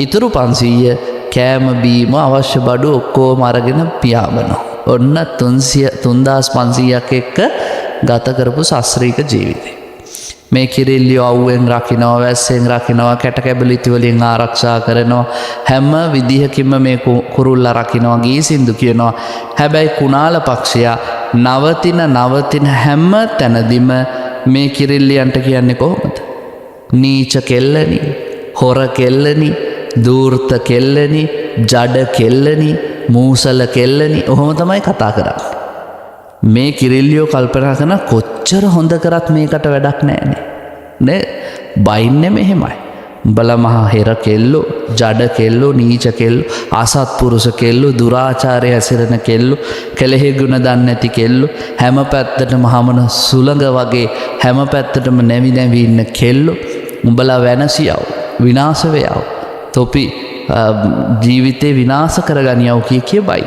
ඉතුරු 500 කෑම බීම අවශ්‍ය බඩු ඔක්කොම අරගෙන පියාඹනවා. ඔන්න 3500ක් එක්ක ගත කරපු ශාස්ත්‍රීය ජීවිතේ. මේ කිරිල්ලිය අවුවෙන් රකින්නවා වැස්සෙන් රකින්නවා කැටකැබලිති වලින් ආරක්ෂා කරනවා හැම විදිහකින්ම මේ කුරුල්ලා රකින්නවා ගී සින්දු කියනවා. හැබැයි කුණාල පක්ෂියා නවතින හැම තැනදීම මේ කිරිල්ලියන්ට කියන්නේ කොහොමද? නීච කෙල්ලනි, හොර කෙල්ලනි, දූර්ත කෙල්ලනි, ජඩ කෙල්ලනි, මූසල කෙල්ලනි ඔහොම තමයි කතා කරන්නේ. මේ කිරිල්ලියෝ කල්පනා කරන කොච්චර හොඳ කරත් මේකට වැඩක් නැහැනේ. නේ? බයින්නේ මෙහෙමයි. උඹලා මහා හෙර කෙල්ලෝ, ජඩ කෙල්ලෝ, නීච කෙල්ලෝ, අසත්පුරුෂ කෙල්ලෝ, දුරාචාරය හැසිරෙන කෙල්ලෝ, කෙලෙහි ගුණ දන්නේ නැති කෙල්ලෝ, හැම පැත්තටම හමන සුළඟ වගේ හැම පැත්තටම නැවි ඉන්න කෙල්ලෝ. උඹලා වෙනසියව, විනාශ වෙයව. තොපි ජීවිතේ විනාශ කරගනියව කියබයි.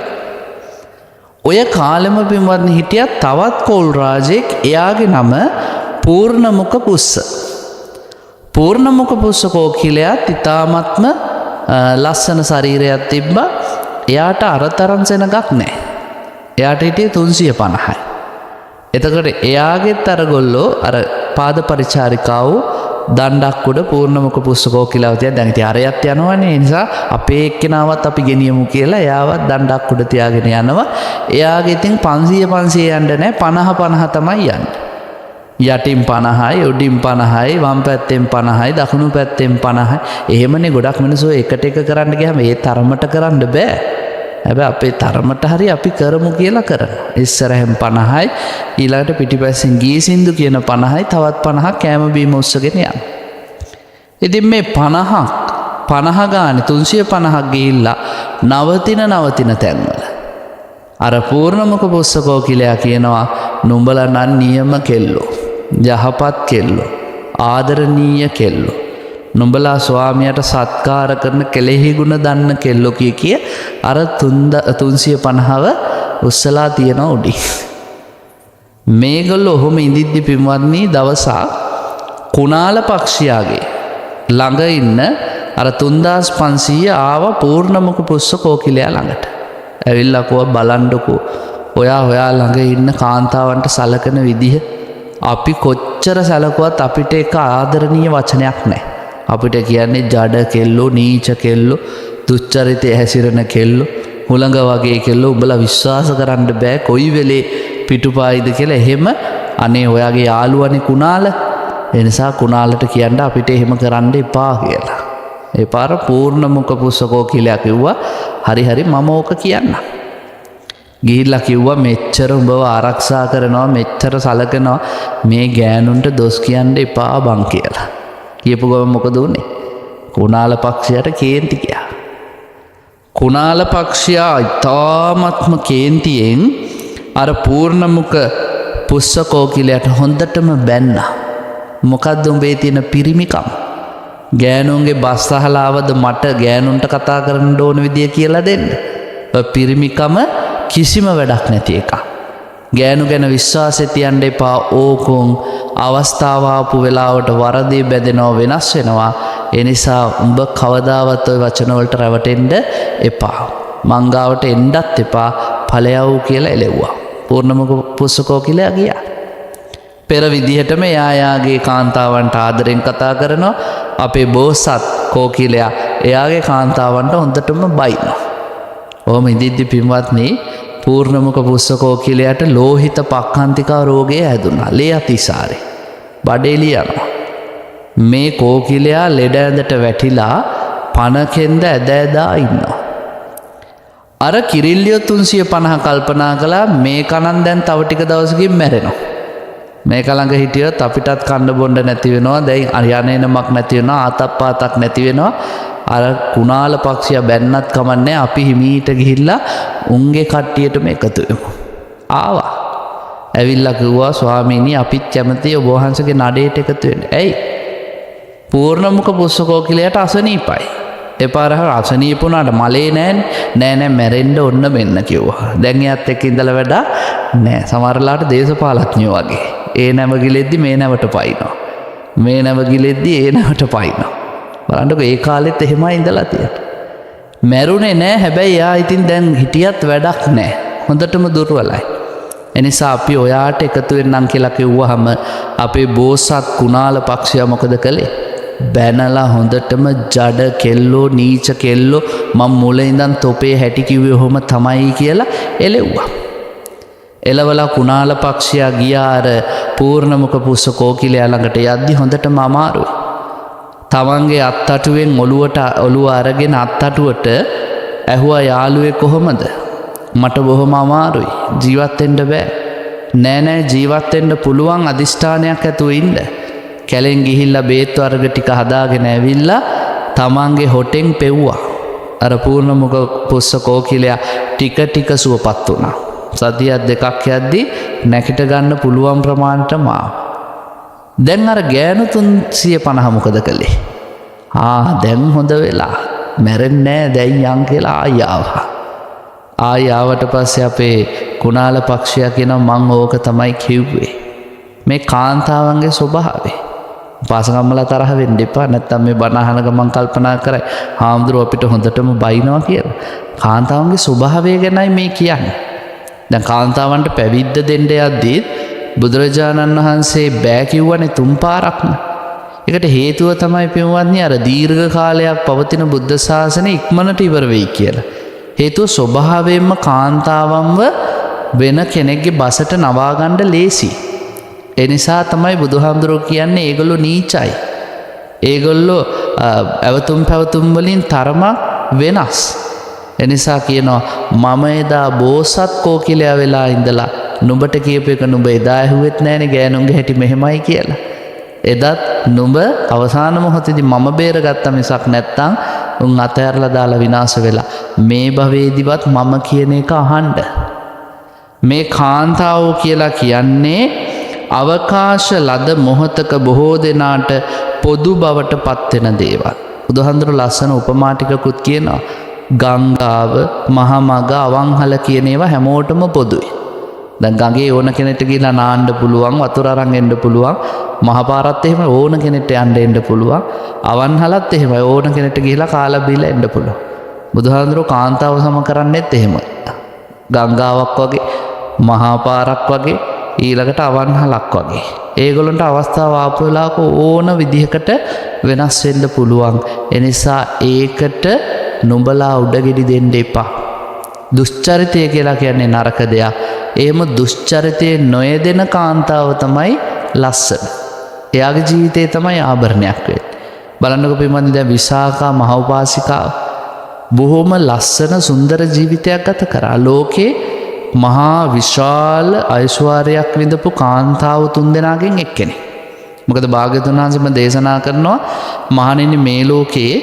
ඔය කාලෙම පින්වත්නි හිටියා තවත් කෝල් රාජෙක් එයාගේ නම පූර්ණමුඛ පුස්ස. පූර්ණමුඛ පුස්ස කෝකිලයාත් ඉතාමත්ම ලස්සන ශරීරයක් තිබ්බා. එයාට අරතරම් සෙනගක් නැහැ. එයාට හිටියේ 350යි. එතකොට එයාගෙත් අරගොල්ලෝ අර පාද පරිචාරිකාවෝ දණ්ඩක් උඩ පූර්ණමුඛ පුස්ස කෝකිලාව තියා දැන් ඉතින් අරයත් යනවනේ. ඒ නිසා අපේ එක්කෙනාවත් අපි ගෙනියමු කියලා එයාවත් දණ්ඩක් උඩ තියාගෙන යනවා. එයාගේ ඉතින් 500 යන්න නැහැ 50 තමයි යන්නේ. යටින් 50යි උඩින් 50යි වම් පැත්තෙන් 50යි දකුණු පැත්තෙන් 50යි. එහෙමනේ ගොඩක් මිනිස්සු එකට එක කරන්න ගියාම ඒ තරමට කරන්න බෑ. හැබැයි අපේ තරමට හරි අපි කරමු කියලා කරනවා. ඉස්සරහෙන් 50යි ඊළඟට පිටිපස්සෙන් ගී සින්දු කියන 50යි තවත් 50ක් කෑම බීම උස්සගෙන යනවා. ඉතින් මේ 50 ගානේ 350ක් ගිහිල්ලා නවතින තැන්වල අර පූර්ණමුඛ පුස්ස කෝකිලයා කියනවා නුඹලා නම් නියම කෙල්ලෝ, යහපත් කෙල්ලෝ, ආදරණීය කෙල්ලෝ, නුඹලා ස්වාමියාට සත්කාර කරන කෙලෙහි ගුණ දන්න කෙල්ලෝ කිය අර 350ව උස්සලා තියන උඩි. මේගොල්ලෝ ඔහොම ඉඳිද්දි පින්වත්නි දවසක් කුණාල පක්ෂියාගේ ළඟ ඉන්න අර 3500 ආව පූර්ණමුඛ පුස්ස කෝකිලයා ළඟට. ඇවිල්ලා කොහොම බලන්නකෝ ඔයා ළඟ ඉන්න කාන්තාවන්ට සලකන විදිහ අපි කොච්චර සැලකුවත් අපිට එක ආදරණීය වචනයක් නැහැ. අපිට කියන්නේ ජඩ කෙල්ලෝ, නීච කෙල්ලෝ, දුච්චරිතය හැසිරෙන කෙල්ලෝ, හුළඟ වගේ කෙල්ලෝ, උඹලා විශ්වාස කරන්න බෑ කොයි වෙලේ පිටුපායිද කියලා. එහෙම අනේ ඔයාගේ යාළුවනේ කුණාල. ඒ නිසා කුණාලට කියන්න අපිට එහෙම කරන්න එපා කියලා. ඒ පාර පූර්ණමුඛ පුස්ස කෝකිලයා කිව්වා හරි මම ඕක කියන්න. ගිහිල්ලා කිව්වා මෙච්චර උඹව ආරක්ෂා කරනවා මෙච්චර සලකනවා මේ ගෑනුන්ට දොස් කියන්න එපා බං කියලා. කියපු ගමන් මොකද උනේ? කුණාල පක්ෂයට කේන්ති ගියා. කුණාල පක්ෂයා ඉතාමත්ම කේන්තියෙන් අර පූර්ණමුඛ පුස්ස කෝකිලයට හොඳටම බැන්නා. මොකද්ද උඹේ තියෙන පිරිමිකම? ගෑනුන්ගේ බස් අහලාවද මට ගෑනුන්ට කතා කරන්න ඕන විදිය කියලා දෙන්න? පිරිමිකම කිසිම වැඩක් නැති එක. ගෑනු ගැන විශ්වාසය තියන්න එපා. ඕකුන් අවස්ථාව ආපු වෙලාවට වරදී බැදෙනවා වෙනස් වෙනවා. ඒ නිසා උඹ කවදාවත් ওই වචන වලට රැවටෙන්න එපා. මංගාවට එන්නත් එපා. ඵලයව කියලා එළෙව්වා. පූර්ණමුඛ පුස්ස කෝකිලයා ගියා. පෙර විදිහටම යායාගේ කාන්තාවන්ට ආදරෙන් කතා කරනවා. අපේ බෝසත් කෝකිලයා එයාගේ කාන්තාවන්ට හොඳටම බයිනවා. ඔහොම ඉඳිද්දි පින්වත්නි පූර්ණමුඛ පුස්ස කෝකිලයාට ලෝහිත පක්ඛන්තිකා රෝගය හැදුනා. ලේ අතිසාරේ. බඩේලිය යනවා. මේ කෝකිලයා ලෙඩ ඇඳට වැටිලා පණකෙන්ද ඇදලා ඉන්නවා. අර කිරිල්ලියෝ 350 කල්පනා කළා මේ කනන් දැන් තව ටික දවසකින් මැරෙනවා. මේක ළඟ හිටියොත් අපිටත් කන්න බොන්න නැති වෙනවා. දැන් යන්නේනමක් නැති වෙනවා. ආතප්පාතක් නැති වෙනවා. අර කුණාල පක්ෂියා බැන්නත් කමන්නේ අපි හිමීට ගිහිල්ලා උන්ගේ කට්ටියටම එකතු වෙමු. ආවා. ඇවිල්ලා කිව්වා ස්වාමීනි අපිත් කැමතියි ඔබ වහන්සේගේ නඩේට එකතු වෙන්න. ඇයි? පූර්ණමුඛ පුස්සකෝකිලයට අසනීපයි. එපාර අසනීප වුණාට මලේ නෑ මැරෙන්න ඔන්න මෙන්න කිව්වා. දැන් එයාත් එක්ක ඉඳලා වැඩා නෑ. සමහරලාට දේශපාලඥයෝ වගේ. ඒ නැව ගිලෙද්දි මේ නැවට පයින්නවා. මේ නැව ගිලෙද්දි ඒ නැවට පයින්නවා. බලන්නකො ඒ කාලෙත් එහෙමයි ඉඳලා තියෙන්නේ. මැරුණේ නෑ. හැබැයි එයා ඉතින් දැන් හිටියත් වැඩක් නෑ. හොඳටම දුර්වලයි. එනිසා අපි ඔයාට එකතු වෙන්නම් කියලා කිව්වහම අපේ බෝසත් කුණාල පක්ෂියා මොකද කළේ? බැනලා හොඳටම ජඩ කෙල්ලෝ නීච කෙල්ලෝ මම මුල ඉඳන් තොපේ හැටි කිව්වේ ඔහොම තමයි කියලා එලෙව්වා. එලවලා කුණාල පක්ෂියා ගියා අර පූර්ණමුඛ පුස්ස කෝකිලයා ළඟට යද්දි හොඳටම අමාරුයි. තමන්ගේ අත්තටුවෙන් ඔළුව අරගෙන අත්තටුවට ඇහුවා යාළුවේ කොහොමද? මට බොහොම අමාරුයි. ජීවත් වෙන්න බෑ. නෑ ජීවත් වෙන්න පුළුවන් අදිෂ්ඨානයක් ඇතුව ඉන්න. කැලෙන් ගිහිල්ලා බේත් වර්ග ටික හදාගෙන ඇවිල්ලා තමන්ගේ හොටෙන් පෙව්වා. අර පූර්ණමුඛ පුස්ස කෝකිලයා ටික සුවපත් වුණා. සතියක් දෙකක් යද්දි නැකිට ගන්න පුළුවන් ප්‍රමාණයට මාව. දැන් අර ගෑනු 350 මොකද කළේ? දැන් හොඳ වෙලා. මැරෙන්නේ නෑ දැන් යන් කියලා ආවා. ආවට පස්සේ අපේ කුණාල පක්ෂියා කියනවා මං ඕක තමයි කිව්වේ. මේ කාන්තාවන්ගේ ස්වභාවය. පාසකම්මලා තරහ වෙන්න එපා. නැත්තම් මේ බණ අහන ගමන් කල්පනා කරයි හාමුදුරුවෝ අපිට හොඳටම බයිනවා කියලා. කාන්තාවන්ගේ ස්වභාවය ගැනයි මේ කියන්නේ. දැන් කාන්තාවන්ට පැවිද්ද දෙන්න යද්දී බුදුරජාණන් වහන්සේ බෑ කිව්වනේ 3 පාරක්ම. ඒකට හේතුව තමයි පින්වත්නි අර දීර්ඝ කාලයක් පවතින බුද්ධ ශාසනය ඉක්මනට ඉවර වෙයි කියලා. හේතුව ස්වභාවයෙන්ම කාන්තාවන්ව වෙන කෙනෙක්ගේ බසට නවා ගන්න ලේසි. ඒ නිසා තමයි බුදුහාමුදුරුවෝ කියන්නේ ඒගොල්ලෝ නීචයි. ඒගොල්ලෝ ඇවතුම් පැවතුම් වලින් තරමක් වෙනස්. ඒ නිසා කියනවා මම එදා බෝසත් කෝකිලයා වෙලා ඉඳලා නුඹට කියපු එක නුඹ එදා ඇහුවෙත් නෑනේ ගෑනුන්ගේ හැටි මෙහෙමයි කියලා. එදත් නුඹ අවසාන මොහොතේදී මම බේරගත්ත මිසක් නැත්තම් උන් අතහැරලා දාලා විනාශ වෙලා. මේ භවයේදීවත් මම කියන එක අහන්න. මේ කාන්තාවෝ කියලා කියන්නේ අවකාශ ලද මොහතක බොහෝ දෙනාට පොදු බවට පත්වෙන දේවල්. බුදුහාමුදුරුවෝ ලස්සන උපමා ටිකකුත් කියනවා. ගංගාව, මහමග, අවන්හල කියන ඒවා හැමෝටම පොදුයි. දැන් ගඟේ ඕන කෙනෙක්ට ගිහලා නාන්න පුළුවන්, වතුර අරන් එන්න පුළුවන්. මහපාරත් එහෙම ඕන කෙනෙක්ට යන්න එන්න පුළුවන්. අවන්හලත් එහෙමයි ඕන කෙනෙක්ට ගිහලා කාලා බීලා එන්න පුළුවන්. බුදුහාමුදුරුවෝ කාන්තාව සම කරන්නේත් එහෙමයි. ගංගාවක් වගේ, මහපාරක් වගේ, ඊළඟට අවන්හලක් වගේ. ඒගොල්ලන්ට අවස්ථාව ආපු වෙලාවක ඕන විදිහකට වෙනස් වෙන්න පුළුවන්. ඒ නිසා ඒකට නුඹලා උඩගෙඩි දෙන්න එපා. දුෂ්චරිතය කියලා කියන්නේ නරක දෙයක්. එහෙම දුෂ්චරිතයේ නොයෙදෙන කාන්තාව තමයි ලස්සන. එයාගේ ජීවිතේ තමයි ආභරණයක් වෙන්නේ. බලන්නකො පින්වත්නි දැන් විසාකා මහෝපාසිකාව බොහොම ලස්සන සුන්දර ජීවිතයක් ගත කරා. ලෝකේ මහා විශාල ඓශ්වර්යයක් විඳපු කාන්තාව 3 දෙනාගෙන් එක්කෙනෙක්. මොකද භාග්‍යවතුන් වහන්සේම දේශනා කරනවා මහණෙනි මේ ලෝකේ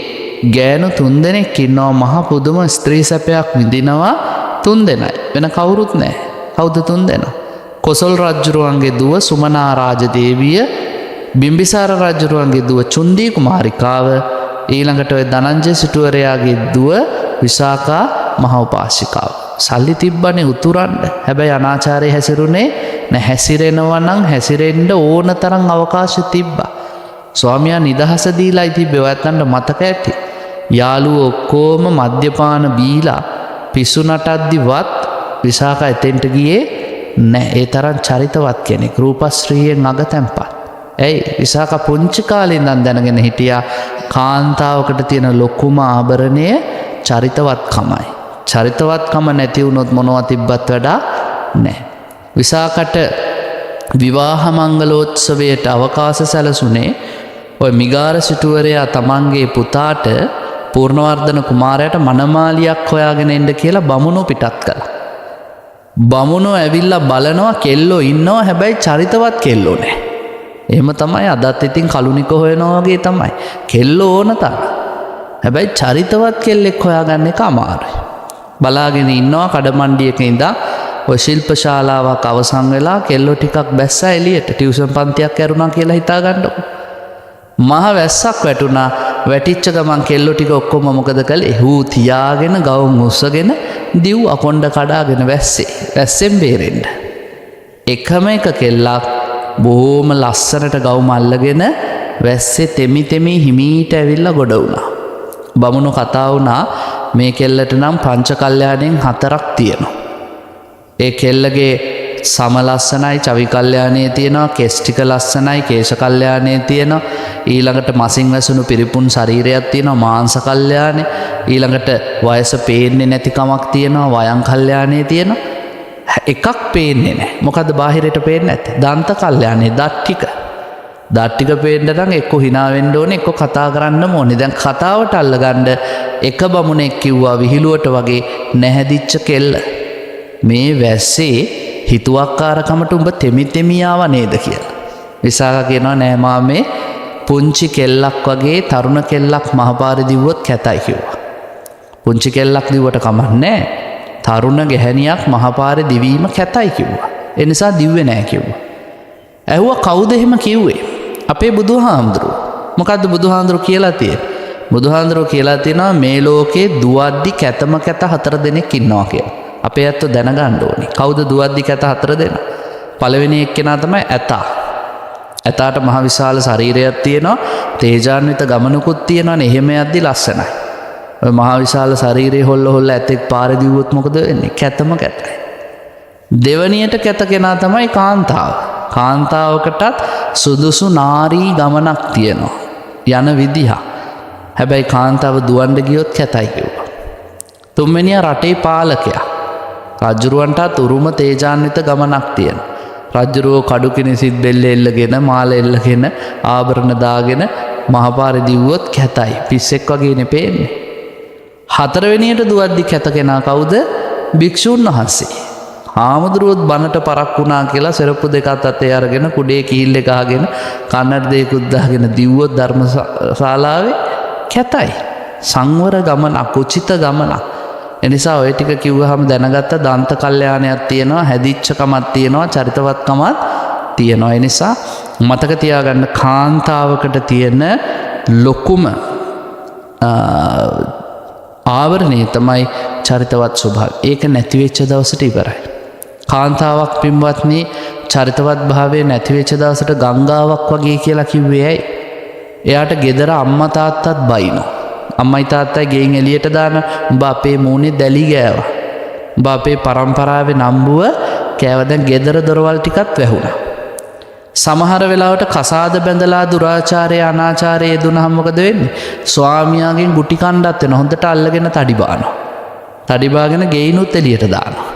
ගෑනු 3 දෙනෙක් ඉන්නවා මහා පුදුම ස්ත්‍රී සැපයක් විඳිනවා 3 දෙනයි. වෙන කවුරුත් නැහැ. කවුද 3 දෙනා? කොසල් රජුරුවන්ගේ දුව සුමනා රාජදේවිය, බිම්බිසාර රජුරුවන්ගේ දුව චුන්දී කුමාරිකාව, ඊළඟට ඔය ධනංජය සිටුවරයාගේ දුව විසාකා මහෝපාසිකාව. සල්ලි තිබ්බනේ උතුරන්න. හැබැයි අනාචාරයේ හැසිරුනේ නැහැ. හැසිරෙනවා නම් හැසිරෙන්න ඕන තරම් අවකාශ තිබ්බා. ස්වාමියා නිදහස දීලායි තිබ්බේ. ඔයත්න්ට මතක ඇති. යාළුවෝ ඔක්කොම මද්යපාන බීලා පිස්සු නටද්දිවත් විසාකා එතෙන්ට ගියේ නැහැ. ඒ තරම් චරිතවත් කෙනෙක්. රූපශ්‍රීයෙන් අගතැන්පත්. ඇයි විසාකා පුංචි කාලේ ඉඳන් දැනගෙන හිටියා කාන්තාවකට තියෙන ලොකුම ආභරණය චරිතවත්කමයි. චරිතවත්කම නැති වුණොත් මොනවා තිබ්බත් වඩා නැහැ. විසාකට විවාහ මංගලෝත්සවයට අවකාශ සැලසුනේ ඔය මිගාර සිටුවරයා තමන්ගේ පුතාට පූර්ණවර්ධන කුමාරයාට මනමාලියක් හොයාගෙන එන්න කියලා බමුණෝ පිටත් කළා. බමුණෝ ඇවිල්ලා බලනවා කෙල්ලෝ ඉන්නවා හැබැයි චරිතවත් කෙල්ලෝ නැහැ. එහෙම තමයි අදත් ඉතින් කලුනික හොයනවා වගේ තමයි. කෙල්ලෝ ඕන තරම්. හැබැයි චරිතවත් කෙල්ලෙක් හොයාගන්න එක අමාරුයි. බලාගෙන ඉන්නවා කඩමණ්ඩියක ඉඳන් ඔය ශිල්ප ශාලාවක් අවසන් වෙලා කෙල්ලෝ ටිකක් බැස්සා එළියට ටියුෂන් පන්තියක් ඇරුණා කියලා හිතා ගන්නකො. මහ වැස්සක් වැටුණා. වැටිච්ච ගමන් කෙල්ලෝ ටික ඔක්කොම මොකද කළේ? හූ තියාගෙන ගවුම් උස්සගෙන දිව් අකොණ්ඩ කඩාගෙන වැස්සේ. වැස්සෙන් බේරෙන්න. එකම එක කෙල්ලක් බොහොම ලස්සනට ගවුම අල්ලගෙන වැස්සේ තෙමි තෙමි හිමීට ඇවිල්ලා ගොඩ වුණා. බමුණු කතා වුණා මේ කෙල්ලට නම් පංච කල්යාණයෙන් 4ක් තියෙනවා. ඒ කෙල්ලගේ සම ලස්සනයි, චවි කල්යාණයේ තියෙනවා, කෙස් ටික ලස්සනයි, කේශ කල්යාණයේ තියෙනවා, ඊළඟට මසින් වැසුණු පිරිපුන් ශරීරයක් තියෙනවා, මාංශ කල්යාණය, ඊළඟට වයස පේන්නේ නැති කමක් තියෙනවා, වයං කල්යාණයේ තියෙනවා. එකක් පේන්නේ නැහැ. මොකද්ද බාහිරට පේන්නේ නැත්තේ? දන්ත කල්යාණේ දත් ටික. දත් ටික පේන්න නම් එක්ක hina වෙන්න ඕනේ, එක්ක කතා කරන්න ඕනේ. දැන් කතාවට අල්ලගන්න එක බමුණෙක් කිව්වා විහිළුවට වගේ නැහැදිච්ච කෙල්ල. මේ වැස්සේ හිතුවක්කාරකමට උඹ තෙමි තෙමි ආව නේද කියලා. විසාක කියනවා නෑ මාමේ පුංචි කෙල්ලක් වගේ තරුණ කෙල්ලක් මහපාරේ දිව්වොත් කැතයි කිව්වා. පුංචි කෙල්ලක් දිව්වට කමක් නෑ. තරුණ ගැහණියක් මහපාරේ දිවීම කැතයි කිව්වා. ඒ නිසා දිව්වේ නෑ කිව්වා. ඇහුවා කවුද එහෙම කිව්වේ? අපේ බුදුහාමුදුරුවෝ. මොකද්ද බුදුහාමුදුරුවෝ කියලා තියෙන්නේ? බුදුහාමුදුරුවෝ කියලා තියෙනවා මේ ලෝකේ දුවද්දි කැතම කැත 4 දෙනෙක් ඉන්නවා කියලා. අපේ ඇත්තෝ දැනගන්න ඕනේ. කවුද දුවද්දි කැත 4 දෙනා? පළවෙනි එක්කෙනා තමයි ඇතා. ඇතාට මහ විශාල ශරීරයක් තියෙනවා. තේජාන්විත ගමනකුත් තියෙනවානේ. එහෙම යද්දි ලස්සනයි. ඔය මහ විශාල ශරීරය හොල්ල ඇතෙක් පාරේ දිව්වොත් මොකද වෙන්නේ? කැතම කැතයි. දෙවණියට කැත කෙනා තමයි කාන්තාව. කාන්තාවකටත් සුදුසු නාරී ගමනක් තියෙනවා. යන විදිහ. හැබැයි කාන්තාව දුවන්න ගියොත් කැතයි කිව්වා. තුන්වෙනියා රටේ පාලකයා. රජුරවන්ටත් උරුම තේජාන්විත ගමනක් තියෙනවා. රජුරෝ කඩු කිනිසිත් බෙල්ල එල්ලගෙන මාල එල්ලගෙන ආභරණ දාගෙන මහපාරේ දිව්වොත් කැතයි. පිස්සෙක් වගේනේ පේන්නේ. හතරවෙනියට දුවද්දි කැත කෙනා කවුද? භික්ෂුන් වහන්සේ. හාමුදුරුවොත් බණට පරක් වුණා කියලා සෙරප්පු දෙකත් අතේ අරගෙන කුඩේ කීල් එක අහගෙන කන්නඩ දෙකකුත් දාගෙන දිව්වොත් ධර්මශාලාවේ කැතයි. සංවර ගමනක්, උචිත ගමනක්. එනිසා ඔය ටික කිව්වහම දැනගත්ත දන්ත කල්යාණයක් තියෙනවා, හැදිච්චකමක් තියෙනවා, චරිතවත්කමක් තියෙනවා. ඒ නිසා මතක තියාගන්න කාන්තාවකට තියෙන ලොකුම ආවරණය තමයි චරිතවත් ස්වභාවය. ඒක නැති වෙච්ච දවසට ඉවරයි. කාන්තාවක් පින්වත්නි චරිතවත් භාවය නැති වෙච්ච දවසට ගංගාවක් වගේ කියලා කිව්වේ ඇයි? එයාට ගෙදර අම්මා තාත්තත් බයිනෝ. අම්මයි තාත්තයි ගෙයින් එළියට දාන උඹ අපේ මූණේ දැලි ගෑවා. උඹ අපේ පරම්පරාවේ නම්බුව කෑව. දැන් ගෙදර දොරවල් ටිකත් වැහුණා. සමහර වෙලාවට කසාද බැඳලා දුරාචාරය අනාචාරය යෙදුනහම මොකද වෙන්නේ? ස්වාමියාගෙන් ගුටි කණ්ඩත් වෙන හොඳට අල්ලගෙන තඩි බානවා. තඩි බාගෙන ගෙයිනුත් එළියට දානවා.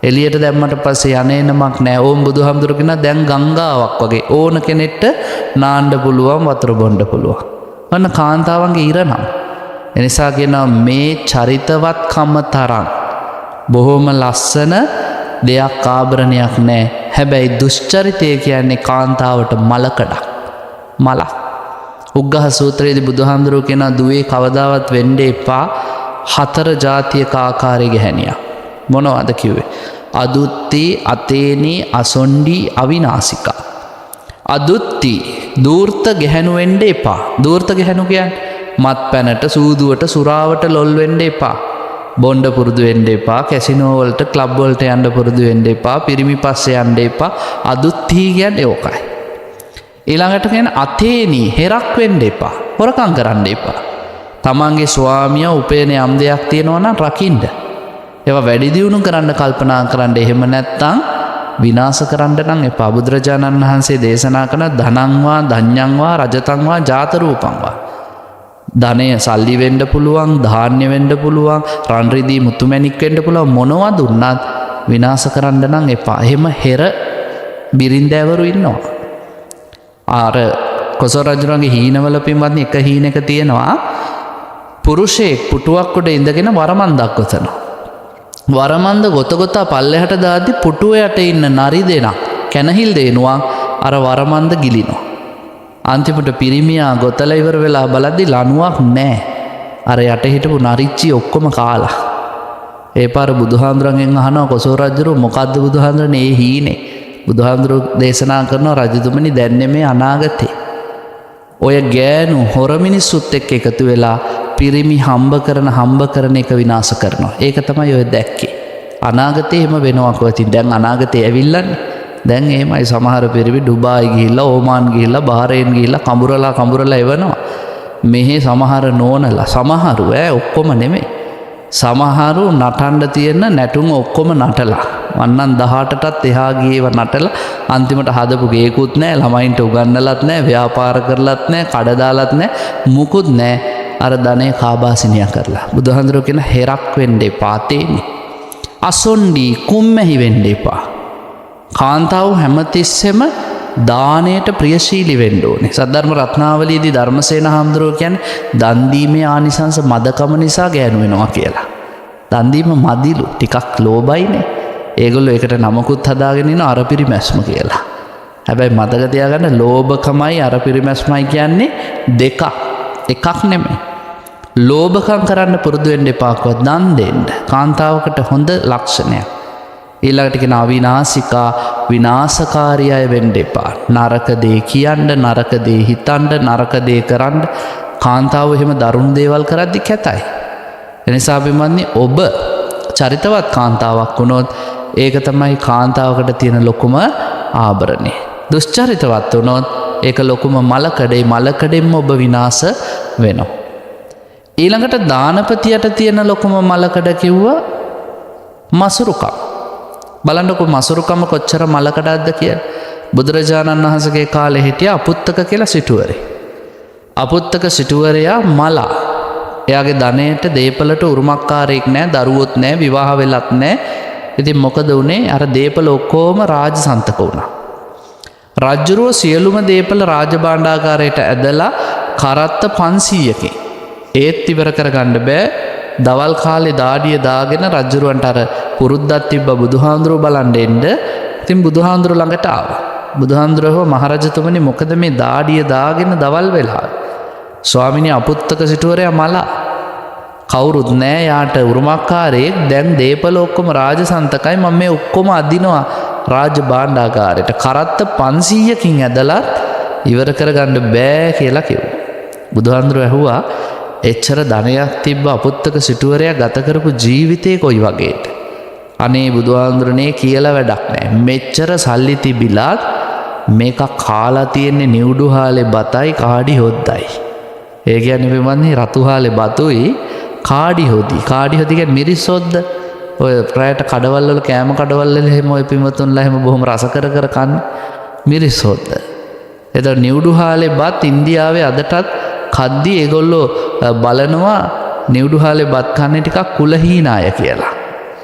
එළියට දැම්මට පස්සේ යන්නේ නමක් නෑ. ඕම් බුදුහාමුදුරුවෝ කියන දැන් ගංගාවක් වගේ ඕන කෙනෙක්ට නාන්න පුළුවන්, වතුර බොන්න පුළුවන්. වන්න කාන්තාවන්ගේ ඉරනම්. එනිසා කියනවා මේ චරිතවත්කම තරම් බොහොම ලස්සන දෙයක් ආභරණයක් නෑ. හැබැයි දුෂ්චරිතය කියන්නේ කාන්තාවට මලකඩක්. මලක්. උග්ගහ සූත්‍රයේදී බුදුහාමුදුරුවෝ කියනවා දුවේ කවදාවත් වෙන්න එපා 4 ජාතියක ආකාරයේ ගැහණියක්. මොනවද කිව්වේ? අදුත්ති, අතේනි, අසොණ්ඩි, අවිනාසිකා. අදුත්ති දූර්ත ගැහණු වෙන්න එපා. දූර්ත ගැහණු කියන්නේ මත්පැනට, සූදුවට, සුරාවට ලොල් වෙන්න එපා. බොණ්ඩ පුරුදු වෙන්න එපා. කැසිනෝ වලට, ක්ලබ් වලට යන්න පුරුදු වෙන්න එපා. පිරිමි පස්සේ යන්න එපා. අදුත්ති කියන්නේ ඕකයි. ඊළඟට කියන අතේනි හෙරක් වෙන්න එපා. හොරකම් කරන්න එපා. තමන්ගේ ස්වාමියා උපේන යම් දෙයක් තියෙනවා නම් රකින්න. ඒවා වැඩි දියුණු කරන්න කල්පනා කරන්න. එහෙම නැත්නම් විනාශ කරන්න නම් එපා. බුදුරජාණන් වහන්සේ දේශනා කරන ධනංවා, ධඤ්ඤංවා, රජතංවා, ජාත රූපංවා. ධනය සල්ලි වෙන්න පුළුවන්, ධාන්‍ය වෙන්න පුළුවන්, රන් රිදී මුතුමැණික් වෙන්න පුළුවන්. මොනවා දුන්නත් විනාශ කරන්න නම් එපා. එහෙම හෙර බිරින්දෑවරු ඉන්නවා. ආර කොසල් රජුගේ හීනවල පින්වත්නි එක හීනක තියෙනවා පුරුෂයෙක් පුටුවක් උඩ ඉඳගෙන වරමන්දක් ගොතනවා. වරමන්ද ගොතගොතා පල්ලෙහාට දාද්දි පුටුව යට ඉන්න නරි දෙනා කැනහිල් දෙනවා අර වරමන්ද ගිලිනවා. අන්තිමට පිරිමියා ගොතලා ඉවර වෙලා බලද්දි ලණුවක් නැහැ. අර යට හිටපු නරිච්චි ඔක්කොම කාලා. ඒ පාර බුදුහාඳුරන්ගෙන් අහනවා කොසෝ රජුරු මොකද්ද බුදුහාඳුරනේ ඒ හීනේ? බුදුහාඳුරු දේශනා කරනවා රජතුමනි දැන් නෙමේ අනාගතේ. ඔය ගෑනු හොර මිනිස්සුත් එක්ක එකතු වෙලා පිරිමි හම්බ කරන එක විනාශ කරනවා. ඒක තමයි ඔය දැක්කේ. අනාගතේ එහෙම වෙනවා කොහොතින්. දැන් අනාගතේ ඇවිල්ලානේ. දැන් එහෙමයි සමහර පිරිමි ඩුබායි ගිහිල්ලා ඕමාන් ගිහිල්ලා බහරේන් ගිහිල්ලා කඹරලා එවනවා. මෙහි සමහර නෝනලා සමහරු ඔක්කොම නෙමෙයි. සමහරු නටන්න තියෙන නැටුම් ඔක්කොම නටලා. වන්නන් 18ටත් එහා ගියේව නටලා අන්තිමට හදපු ගේකුත් නැහැ, ළමයින්ට උගන්නලත් නැහැ, ව්‍යාපාර කරලත් නැහැ, කඩ දාලත් නැහැ, මුකුත් නැහැ. අර ධනේ කාබාසිනියා කරලා. බුදුහාඳුරෝ කියන හෙරක් වෙන්න එපා තේන්නේ. අසොණ්ඩි කුම්මැහි වෙන්න එපා. කාන්තාව හැමතිස්සෙම දානයට ප්‍රියශීලී වෙන්න ඕනේ. සද්ධර්ම රත්නාවලියේදී ධර්මසේන හාමුදුරුවෝ කියන්නේ දන් දීමේ ආනිසංස මදකම නිසා ගෑනු වෙනවා කියලා. දන් දීම මදිලු ටිකක් ලෝභයිනේ. ඒගොල්ලෝ ඒකට නමකුත් හදාගෙන ඉන්න අර පිරිමැස්ම කියලා. හැබැයි මතක තියාගන්න ලෝභකමයි අර පිරිමැස්මයි කියන්නේ දෙකක්. එකක් නෙමෙයි. ලෝභකම් කරන්න පුරුදු වෙන්න එපාකෝ දන් දෙන්න. කාන්තාවකට හොඳ ලක්ෂණයක්. ඊළඟට කියන අවිනාශිකා විනාශකාරී අය වෙන්න එපා. නරක දේ කියන්න, නරක දේ හිතන්න, නරක දේ කරන්න. කාන්තාව එහෙම දරුණු දේවල් කරද්දි කැතයි. එනිසා අභිමන්‍යි ඔබ චරිතවත් කාන්තාවක් වුණොත් ඒක තමයි කාන්තාවකට තියෙන ලොකුම ආභරණය. දුෂ්චරිතවත් වුණොත් ඒක ලොකුම මලකඩෙන්ම ඔබ විනාශ වෙනවා. ඊළඟට දානපතියට තියෙන ලොකුම මලකඩ කිව්වා මසුරුකම්. බලන්නකො මසුරුකම කොච්චර මලකඩක්ද කියලා. බුදුරජාණන් වහන්සේගේ කාලේ හිටිය අපුත්තක කියලා සිටුවරේ. අපුත්තක සිටුවරයා මලා. එයාගේ ධනයට දේපලට උරුමකාරයෙක් නැහැ, දරුවොත් නැහැ, විවාහ වෙලත් නැහැ. ඉතින් මොකද වුනේ? අර දේපල ඔක්කොම රාජසන්තක වුණා. රජුරෝ සියලුම දේපල රාජභාණ්ඩාගාරයට ඇදලා කරත්ත 500කින් ඒත් ඉවර කරගන්න බෑ. දවල් කාලේ දාඩිය දාගෙන රජුරවන්ට අර පුරුද්දක් තිබ්බ බුදුහාඳුරෝ බලන්න එන්න. ඉතින් බුදුහාඳුරෝ ළඟට ආවා. බුදුහාඳුරෝ මහරජතුමනි මොකද මේ දාඩිය දාගෙන දවල් වෙලා? ස්වාමිනී අපුත්තක සිටුවරයා මලා. කවුරුත් නෑ යාට උරුමකාරයෙක්. දැන් දේපල ඔක්කොම රාජසන්තකයි. මම මේ ඔක්කොම අදිනවා රාජභාණ්ඩාගාරයට. කරත්ත 500කින් ඇදලා ඉවර කරගන්න බෑ කියලා කිව්වා. බුදුහාඳුරෝ ඇහුවා එච්චර ධනයක් තිබ්බ අපුත්තක සිටුවරයා ගත කරපු ජීවිතේ කොයි වගේද? අනේ බුදුහාඳුරනේ කියලා වැඩක් නැහැ. මෙච්චර සල්ලි තිබිලත් මේක කාලා තියෙන්නේ නිවුඩු හාලේ බතයි කාඩි හොද්දයි. ඒ කියන්නේ මෙවන්නේ රතු හාලේ බතුයි කාඩි හොදි. කාඩි හොදි කියන්නේ මිරිස් හොද්ද. ඔය ප්‍රයට කඩවල් වල කෑම කඩවල් වල එහෙම ඔය පින්වතුන්ලා එහෙම බොහොම රස කර කන්නේ මිරිස් හොද්ද. එතකොට නිවුඩු හාලේ බත් ඉන්දියාවේ අදටත් කද්දි ඒගොල්ලෝ බලනවා නිවුඩු හාලේ බත් කන්නේ ටිකක් කුලහීනාය කියලා.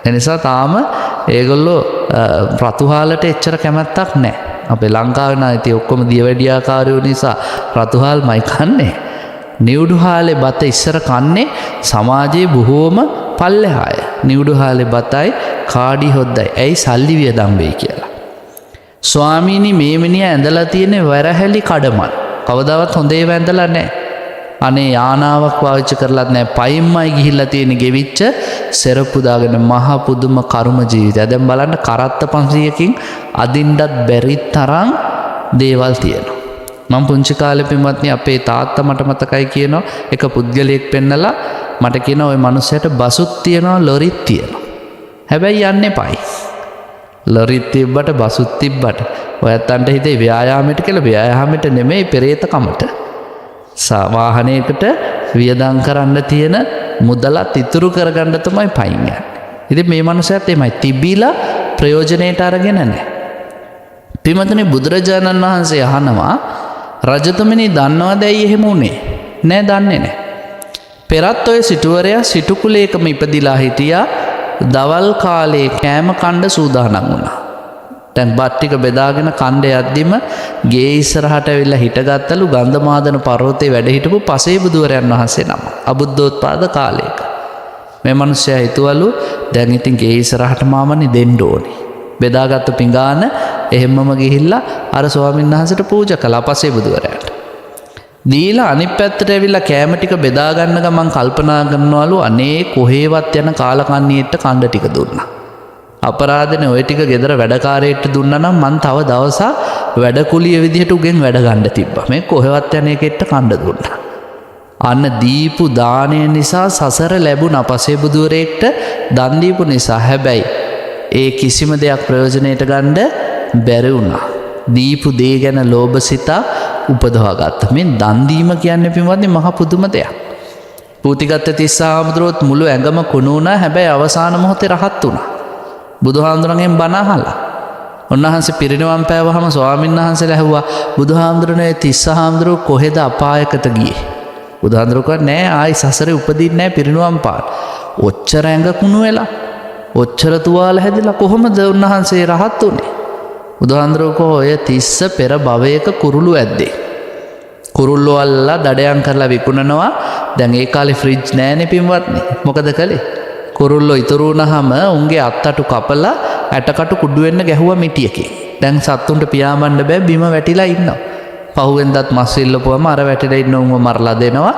එනිසා තාම ඒගොල්ලෝ රතු හාලට එච්චර කැමැත්තක් නැහැ. අපේ ලංකාවේ නම් ඉතින් ඔක්කොම දියවැඩියාකාරයෝ නිසා රතු හාල්මයි කන්නේ. නිවුඩු හාලේ බත ඉස්සර කන්නේ සමාජයේ බොහෝම පල්ලෙහාය. නිවුඩු හාලේ බතයි කාඩි හොද්දයි. ඇයි සල්ලි වියදම් වෙයි කියලා. ස්වාමීනි මේ මිනිහා ඇඳලා තියෙන වැරහැලි කඩමල්. කවදාවත් හොඳ ඒවා ඇඳලා නැහැ. අනේ යානාවක් පාවිච්චි කරලත් නැහැ. පයින්මයි ගිහිල්ලා තියෙන ගෙවිච්ච සෙරප්පු දාගෙන මහ පුදුම කර්ම ජීවිතය. දැන් බලන්න කරත්ත 500කින් අදින්නත් බැරි තරම් දේවල් තියෙනවා. මම පුංචි කාලේ පින්වත්නි අපේ තාත්තා මට මතකයි කියනවා එක පුද්ගලයෙක් පෙන්නලා මට කියනවා ওই මිනිහයාට බසුත් තියෙනවා ලොරිත් තියෙනවා. හැබැයි යන්න එපායි. ලොරිත් තිබ්බට බසුත් තිබ්බට ඔයත්තන්ට හිතේ ව්‍යායාමයට කියලා. ව්‍යායාමයට නෙමෙයි පෙරේත කමට. වාහනයකට වියදම් කරන්න තියෙන මුදලත් ඉතුරු කරගන්න තමයි පයින් යන්නේ. ඉතින් මේ මනුස්සයාත් එමය තිබිලා ප්‍රයෝජනෙට අරගෙන නැහැ. පින්වත්නි බුදුරජාණන් වහන්සේ අහනවා රජතුමනි දන්නවද ඇයි එහෙම උනේ? නෑ දන්නේ නෑ. පෙරත් ඔය සිටුවරයා සිටු කුලයකම ඉපදිලා හිටියා. දවල් කාලේ කෑම කණ්ඩ සූදානම් වුණා. දැන් බත් ටික බෙදාගෙන කණ්ඩ යද්දිම ගේ ඉස්සරහට ඇවිල්ලා හිටගත්තලු ගන්ධමාදන පර්වතයේ වැඩ හිටපු පසේ බුදුවරයන් වහන්සේ නම. අබුද්ධෝත්පාද කාලයක. මේ මිනිස්සයා හිතුවලු දැන් ඉතින් ගේ ඉස්සරහට මාමනේ දෙන්න ඕනේ. බෙදාගත්තු පිඟාන එහෙම්මම ගිහිල්ලා අර ස්වාමීන් වහන්සේට පූජා කළා පසේ බුදුවරයාට. දීලා අනිත් පැත්තට ඇවිල්ලා කෑම ටික බෙදා ගන්න ගමන් කල්පනා කරනවලු අනේ කොහේවත් යන කාලකන්ණියෙට කණ්ඩ ටික දුන්නා. අපරාධනේ ඔය ටික ගෙදර වැඩකාරයෙක්ට දුන්නා නම් මං තව දවසක් වැඩකුලිය විදිහට උගෙන් වැඩ ගන්න තිබ්බා. මේ කොහෙවත් යන එකෙක්ට කණ්ඩ දුන්නා. අන්න දීපු දාණය නිසා සසර ලැබුණා පසේ බුදුවරයෙක්ට දන් දීපු නිසා. හැබැයි ඒ කිසිම දෙයක් ප්‍රයෝජනයට ගන්න බැරි වුණා. දීපු දේ ගැන ලෝභසිත උපදවා ගත්තා. මේ දන් දීම කියන්නේ පින්වත්නි මහ පුදුම දෙයක්. පූතිගත්ත තිස්ස හාමුදුරුවොත් මුළු ඇඟම කුණු වුණා. හැබැයි අවසාන මොහොතේ රහත් වුණා. බුදුහාමුදුරන්ගෙන් බණ අහලා. උන්වහන්සේ පිරිනිවන් පෑවහම ස්වාමීන් වහන්සේලා ඇහුවා බුදුහාමුදුරනේ තිස්ස හාමුදුරුවෝ කොහෙද අපායකට ගියේ? බුදුහාමුදුරුවෝ කිව්වා නෑ ආයි සසරේ උපදින්නේ නෑ පිරිනිවන් පාන. ඔච්චර ඇඟ කුණු වෙලා ඔච්චර තුවාල හැදිලා කොහොමද උන්වහන්සේ රහත් වුනේ? බුදුහාමුදුරුවෝ ඔය තිස්ස පෙර භවයක කුරුළු ඇද්දේ. කුරුල්ලෝ අල්ලලා දඩයන් කරලා විකුණනවා. දැන් ඒ කාලේ ෆ්‍රිජ් නෑනේ පින්වත්නි. මොකද කළේ? කුරුල්ලෝ ඉතුරු වුණාම උන්ගේ අත්තටු කපලා ඇටකටු කුඩු වෙන්න ගැහුවා මිටියකින්. දැන් සත්තුන්ට පියාඹන්න බෑ බිම වැටිලා ඉන්නවා. පහුවෙන්දත් මස් ඉල්ලපුවම අර වැටිලා ඉන්න උන්ව මරලා දෙනවා.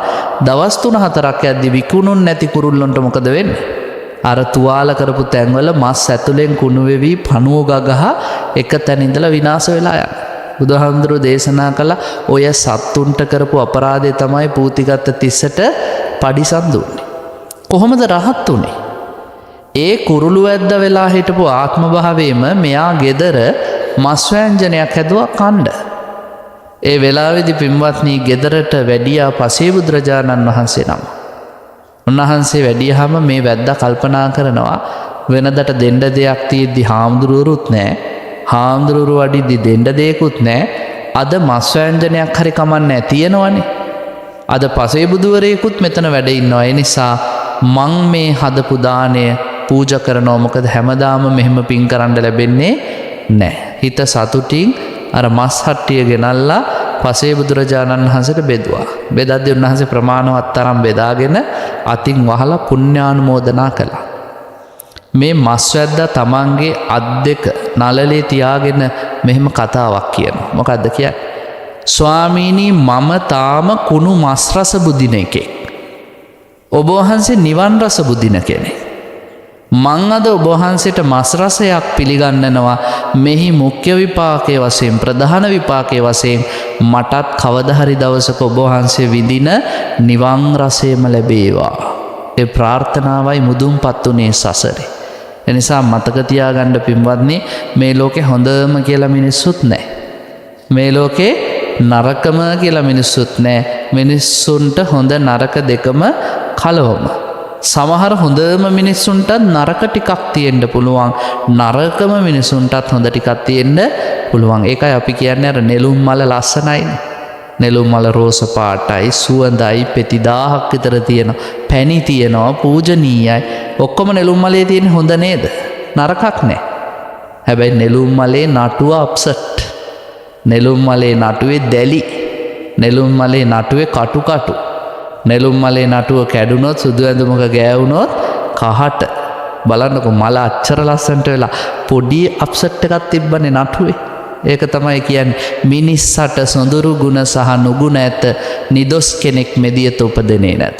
දවස් 3-4ක් යද්දි විකුණුන් නැති කුරුල්ලොන්ට මොකද වෙන්නේ? අර තුවාල කරපු තැන්වල මස් ඇතුලෙන් කුණු වෙවි පණුව ගගහ එක තැන ඉඳලා විනාශ වෙලා යනවා. බුදුහාමුදුරුවෝ දේශනා කළ ඔය සත්තුන්ට කරපු අපරාධය තමයි පූතිගත්ත තිස්සට පඩිසම් දුන්නේ. කොහොමද රහත් උනේ? ඒ කුරුළු වැද්ද වෙලා හිටපු ආත්ම භාවයේම මෙයා ගෙදර මස් ව්‍යංජනයක් හැදුවා කණ්ඩ. ඒ වෙලාවේදී පින්වත්නි ගෙදරට වැඩියා පසේ බුදුරජාණන් වහන්සේ නම. උන්වහන්සේ වැඩියහම මේ වැද්දා කල්පනා කරනවා වෙනදට දෙන්න දෙයක් තියෙද්දි හාමුදුරුවරුත් නැහැ. හාමුදුරුවරු වඩිද්දි දෙන්න දෙයක්වත් නැහැ. අද මස් ව්‍යංජනයක් හරි කමන්නේ තියෙනවනේ. අද පසේ බුදුවරයෙකුත් මෙතන වැඩ ඉන්නවා. ඒ නිසා මං මේ හදපු දාණය පූජා කරනවා. මොකද හැමදාම මෙහෙම පින් කරන්න ලැබෙන්නේ නැහැ. හිත සතුටින් අර මස් හට්ටිය ගෙනල්ලා පසේ බුදුරජාණන් වහන්සේට බෙදුවා. බෙදද්දී උන්වහන්සේ ප්‍රමාණවත් තරම් බෙදාගෙන අතින් වහලා පුණ්‍යානුමෝදනා කළා. මේ මස් වැද්දා තමන්ගේ අත් දෙක නළලේ තියාගෙන මෙහෙම කතාවක් කියනවා. මොකද්ද කියන්නේ? ස්වාමීනි මම තාම කුණු මස් රස බුදින එකෙක්. ඔබ වහන්සේ නිවන් රස බුදින කෙනෙක්. මං අද ඔබ වහන්සේට මස් රසයක් පිළිගන්නනවා. මෙහි මුඛ්‍ය විපාකයේ වශයෙන් ප්‍රධාන විපාකයේ වශයෙන් මටත් කවදා හරි දවසක ඔබ වහන්සේ විඳින නිවන් රසයම ලැබේවා. ඒ ප්‍රාර්ථනාවයි මුදුන්පත් උනේ සසරේ. එනිසා මතක තියාගන්න පින්වත්නි මේ ලෝකේ හොඳම කියලා මිනිස්සුත් නැහැ. මේ ලෝකේ නරකම කියලා මිනිස්සුත් නැහැ. මිනිස්සුන්ට හොඳ නරක දෙකම කලවම. සමහර හොඳම මිනිස්සුන්ටත් නරක ටිකක් තියෙන්න පුළුවන්. නරකම මිනිස්සුන්ටත් හොඳ ටිකක් තියෙන්න පුළුවන්. ඒකයි අපි කියන්නේ අර නෙළුම් මල ලස්සනයිනේ. නෙළුම් මල රෝස පාටයි, සුවඳයි, පෙති 1000ක් විතර තියෙනවා. පැණි තියෙනවා, පූජනීයයි. ඔක්කොම නෙළුම් මලේ තියෙන හොඳ නේද? නරකක් නැහැ. හැබැයි නෙළුම් මලේ නටුව අප්සෙට්. නෙළුම් මලේ නටුවේ දැලි. නෙළුම් මලේ නටුවේ කටු. නෙළුම් මලේ නටුව කැඩුනොත් සුදු ඇඳුමක ගෑවුනොත් කහට බලන්නකො මල අච්චර ලස්සනට වෙලා පොඩි අප්සෙට් එකක් තිබ්බනේ නටුවේ. ඒක තමයි කියන්නේ මිනිස්සට සොඳුරු ගුණ සහ නුගුණ ඇත නිදොස් කෙනෙක් මෙදියත උපදිනේ නැත.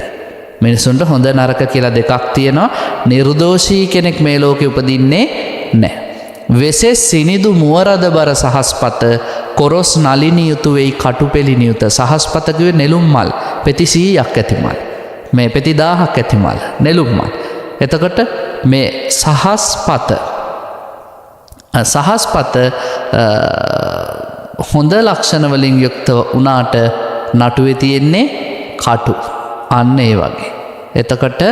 මිනිසුන්ට හොඳ නරක කියලා දෙකක් තියෙනවා. නිර්දෝෂී කෙනෙක් මේ ලෝකේ උපදින්නේ නැහැ. වෙසෙස් සිනිදු මුවරද බර සහස්පත කොරොස් නලිනි යුතු වෙයි කටුපෙලිනි යුත. සහස්පත කිව්වේ නෙළුම් මල් පෙති 100ක් ඇති මල්. මේ පෙති 1000ක් ඇති මල් නෙළුම් මල්. එතකොට මේ සහස්පත හොඳ ලක්ෂණ වලින් යුක්ත වුණාට නටුවේ තියෙන්නේ කටු. අන්න ඒ වගේ. එතකොට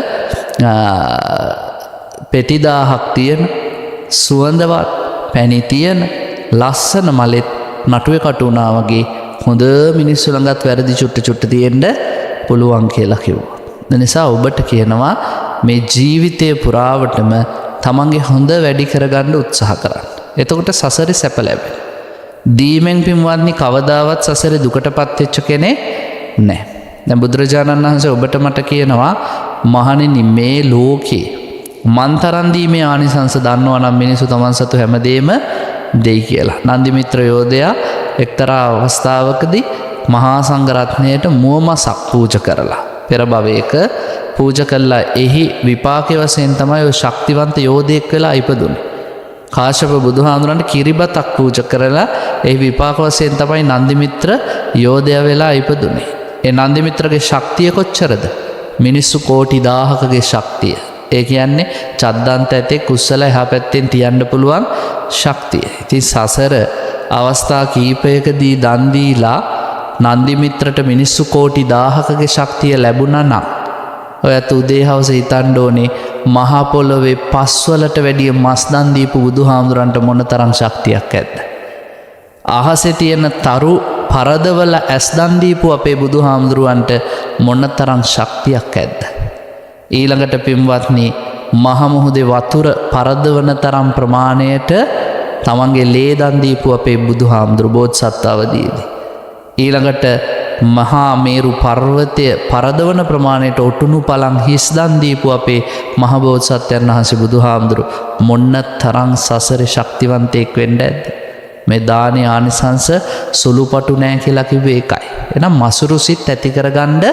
පෙති 1000ක් තියෙන සුවඳවත් පැණි තියෙන ලස්සන මලෙත් නටුවේ කටු වුණා වගේ හොඳ මිනිස්සු ළඟත් වැරදි චුට්ට තියෙන්න පුළුවන් කියලා කිව්වා. ඒ නිසා ඔබට කියනවා මේ ජීවිතය පුරාවටම තමන්ගේ හොඳ වැඩි කරගන්න උත්සාහ කරන්න. එතකොට සසරේ සැප ලැබෙනවා. දීමෙන් පින්වත්නි කවදාවත් සසරේ දුකටපත් වෙච්ච කෙනෙක් නැහැ. දැන් බුදුරජාණන් වහන්සේ ඔබට මට කියනවා මහණෙනි මේ ලෝකේ මන්තරන් දීමේ ආනිසංස දන්නවා නම් මිනිසු තමන් සතු හැමදේම දෙයි කියලා. නන්දි මිත්‍ර යෝධයා එක්තරා අවස්ථාවකදී මහා සංඝරත්නයට මුවමසක් පූජා කරලා පෙර භවයක පූජා කළා. එහි විපාකයේ වශයෙන් තමයි ඔය ශක්තිවන්ත යෝධයෙක් වෙලා ඉපදුනේ. කාශ්‍යප බුදුහාමුදුරන්ට කිරිබතක් පූජා කරලා එහි විපාක වශයෙන් තමයි නන්දි මිත්‍ර යෝධයා වෙලා ඉපදුනේ. ඒ නන්දි මිත්‍රගේ ශක්තිය කොච්චරද? මිනිස්සු කෝටි 1000කගේ ශක්තිය. ඒ කියන්නේ චද්දන්ත ඇතේ කුස්සල එහා පැත්තෙන් තියන්න පුළුවන් ශක්තිය. ඉතින් සසර අවස්ථා කීපයකදී දන් දීලා නන්දි මිත්‍රට මිනිස්සු කෝටි 1000කගේ ශක්තිය ලැබුණා නම් ඔයත් උදේ හවස හිතන්න ඕනේ මහා පොළොවේ පස්වලට වැඩිය මස් දන් දීපු බුදුහාමුදුරන්ට මොනතරම් ශක්තියක් ඇද්ද? අහසේ තියෙන තරු පරදවල ඇස් දන් දීපු අපේ බුදුහාමුදුරුවන්ට මොනතරම් ශක්තියක් ඇද්ද? ඊළඟට පින්වත්නි මහ මුහුදේ වතුර පරදවන තරම් ප්‍රමාණයට තමන්ගේ ලේ දන් දීපු අපේ බුදුහාමුදුරු බෝධිසත්ව අවදීදී. ඊළඟට මහා මේරු පර්වතය පරදවන ප්‍රමාණයට ඔටුනු පලං හිස් දන් දීපු අපේ මහ බෝධිසත්වයන් වහන්සේ බුදුහාමුදුරු මොන්න තරම් සසරේ ශක්තිවන්තයෙක් වෙන්න ඇද්ද? මේ දානේ ආනිසංස සුළුපටු නෑ කියලා කිව්වේ ඒකයි. එහෙනම් මසුරු සිත් ඇති කරගන්න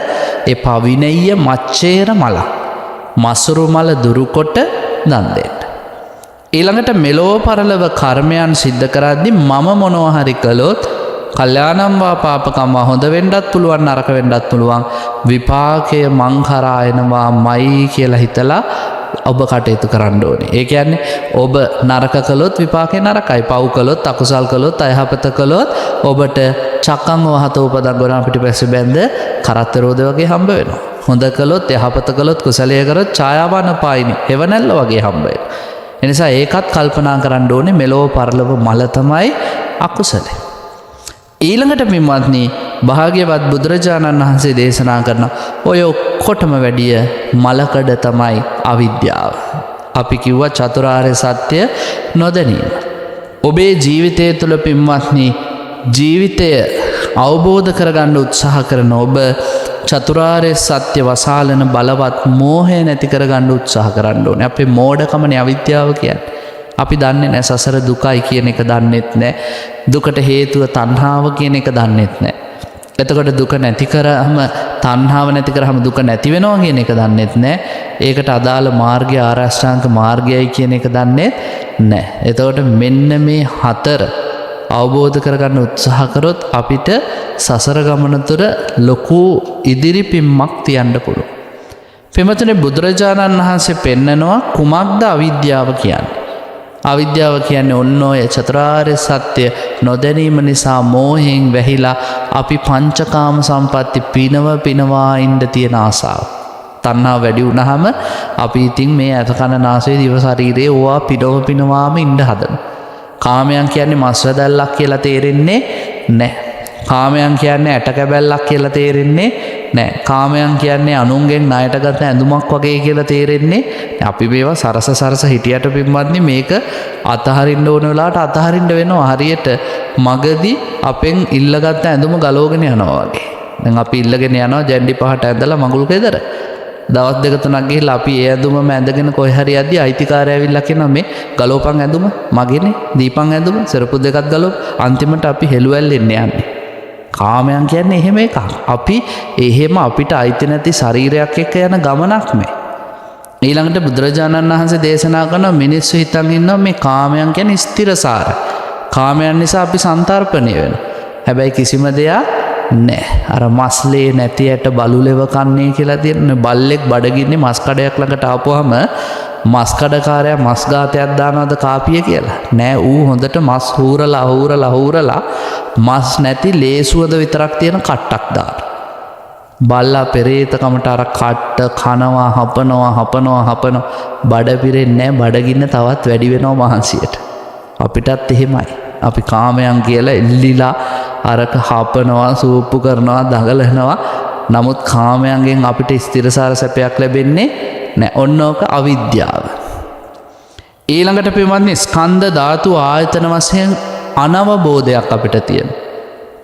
ඒ පවිනෙය්‍ය මච්චේර මල මසුරු මල දුරුකොට දන් දෙන්න. ඊළඟට මෙලෝ පරලව කර්මයන් සිද්ධ කරද්දී මම මොනවා හරි කළොත් කල්යාණම් වා පාපකම් වා හොඳ වෙන්නත් පුළුවන් නරක වෙන්නත් පුළුවන් විපාකය මං කරා එනවා මයි කියලා හිතලා ඔබ කටයුතු කරන්න ඕනේ. ඒ කියන්නේ ඔබ නරක කළොත් විපාකේ නරකයි. පව් කළොත් අකුසල් කළොත් අයහපත කළොත් ඔබට චක්කම් වහතෝ උපදන් ගොනා පිටිපස්සේ බැඳ කරත්තරෝද වගේ හම්බ වෙනවා. හොඳ කළොත් යහපත කළොත් කුසලයේ කරොත් ඡායාවන පායිනි එවනැල්ල වගේ හම්බ වෙනවා. ඒ නිසා ඒකත් කල්පනා කරන්න ඕනේ මෙලෝ පරලොව මල තමයි අකුසලේ. ඊළඟට පින්වත්නි භාග්‍යවත් බුදුරජාණන් වහන්සේ දේශනා කරන ඔය ඔක්කොටම වැඩිය මලකඩ තමයි අවිද්‍යාව. අපි කිව්වා චතුරාර්ය සත්‍ය නොදැනීම. ඔබේ ජීවිතය තුළ පින්වත්නි ජීවිතය අවබෝධ කරගන්න උත්සාහ කරන ඔබ චතුරාර්ය සත්‍ය වසාලන බලවත් මෝහය නැති කරගන්න උත්සාහ කරන්න ඕනේ. අපේ මෝඩකමනේ අවිද්‍යාව කියන්නේ. අපි දන්නේ නැහැ සසර දුකයි කියන එක දන්නෙත් නැහැ. දුකට හේතුව තණ්හාව කියන එක දන්නෙත් නැහැ. එතකොට දුක නැති කරාම තණ්හාව නැති කරාම දුක නැති වෙනවා කියන එක දන්නෙත් නැහැ. ඒකට අදාළ මාර්ගය ආරෂ්ඨාංග මාර්ගයයි කියන එක දන්නෙත් නැහැ. එතකොට මෙන්න මේ හතර අවබෝධ කරගන්න උත්සාහ කරොත් අපිට සසර ගමන තුර ලොකු ඉදිරි පිම්මක් තියන්න පුළුවන්. පින්වත්නි බුදුරජාණන් වහන්සේ පෙන්නනවා කුමක්ද අවිද්‍යාව කියන්නේ? අවිද්‍යාව කියන්නේ ඔන්න ඔය චතුරාර්ය සත්‍ය නොදැනීම නිසා මෝහයෙන් වැහිලා අපි පංචකාම සම්පatti පිනවා ඉන්න තියෙන ආසාව. තණ්හාව වැඩි වුණාම අපි ඉතින් මේ අත කන නාසය දිව ශරීරයේ ඕවා පිනවාම ඉන්න හදනවා. කාමයන් කියන්නේ මස් වැදල්ලක් කියලා තේරෙන්නේ නැහැ. කාමයන් කියන්නේ ඇට කැබැල්ලක් කියලා තේරෙන්නේ නැහැ. කාමයන් කියන්නේ අනුන්ගෙන් ණයට ගන්න ඇඳුමක් වගේ කියලා තේරෙන්නේ. අපි මේවා සරස හිටියට පින්වත්නි මේක අතහරින්න ඕන වෙලාවට අතහරින්න වෙනවා. හරියට මගදී අපෙන් ඉල්ලගත්ත ඇඳුම ගලවගෙන යනවා වගේ. දැන් අපි ඉල්ලගෙන යනවා ජැන්ඩි පහට ඇඳලා මඟුල් කෙදර. දවස් දෙක තුනක් ගිහිල්ලා අපි ඒ ඇඳුමම ඇඳගෙන කොයි හරි යද්දි අයිතිකාරය ඇවිල්ලා කියනවා මේ ගලවපන් ඇඳුම මගේනේ දීපන් ඇඳුම සරපු දෙකක් ගලව අන්තිමට අපි හෙළුවැල්ලෙන්න යන්නේ. කාමයන් කියන්නේ එහෙම එකක්. අපි එහෙම අපිට අයිති නැති ශරීරයක් එක්ක යන ගමනක් මේ. ඊළඟට බුදුරජාණන් වහන්සේ දේශනා කරන මිනිස්සු හිතන් ඉන්නවා මේ කාමයන් කියන්නේ ස්ථිරසාර. කාමයන් නිසා අපි සංතරපණය වෙනවා. හැබැයි කිසිම දෙයක් නැහැ. අර මස්ලේ නැති ඇට බලුලෙව කන්නේ කියලා තියෙන බල්ලෙක් බඩගින්නේ මස් කඩයක් ළඟට ආපුවාම මස් කඩකාරයා මස් ගාතයක් දානවද කාපිය කියලා? නෑ. ඌ හොඳට මස් හූරලා මස් නැති ලේසුවද විතරක් තියෙන කට්ටක් දාන. බල්ලා පෙරේතකමට අර කට්ට කනවා හපනවා බඩ පිරෙන්නේ නැහැ. බඩගින්න තවත් වැඩි වෙනවා මහන්සියට. අපිටත් එහෙමයි. අපි කාමයන් කියලා එල්ලිලා අරක හපනවා සූප්පු කරනවා දඟලනවා. නමුත් කාමයන්ගෙන් අපිට ස්ථිරසාර සැපයක් ලැබෙන්නේ නැහැ. ඔන්න ඕක අවිද්‍යාව. ඊළඟට පින්වත්නි ස්කන්ධ ධාතු ආයතන වශයෙන් අනවබෝධයක් අපිට තියෙන.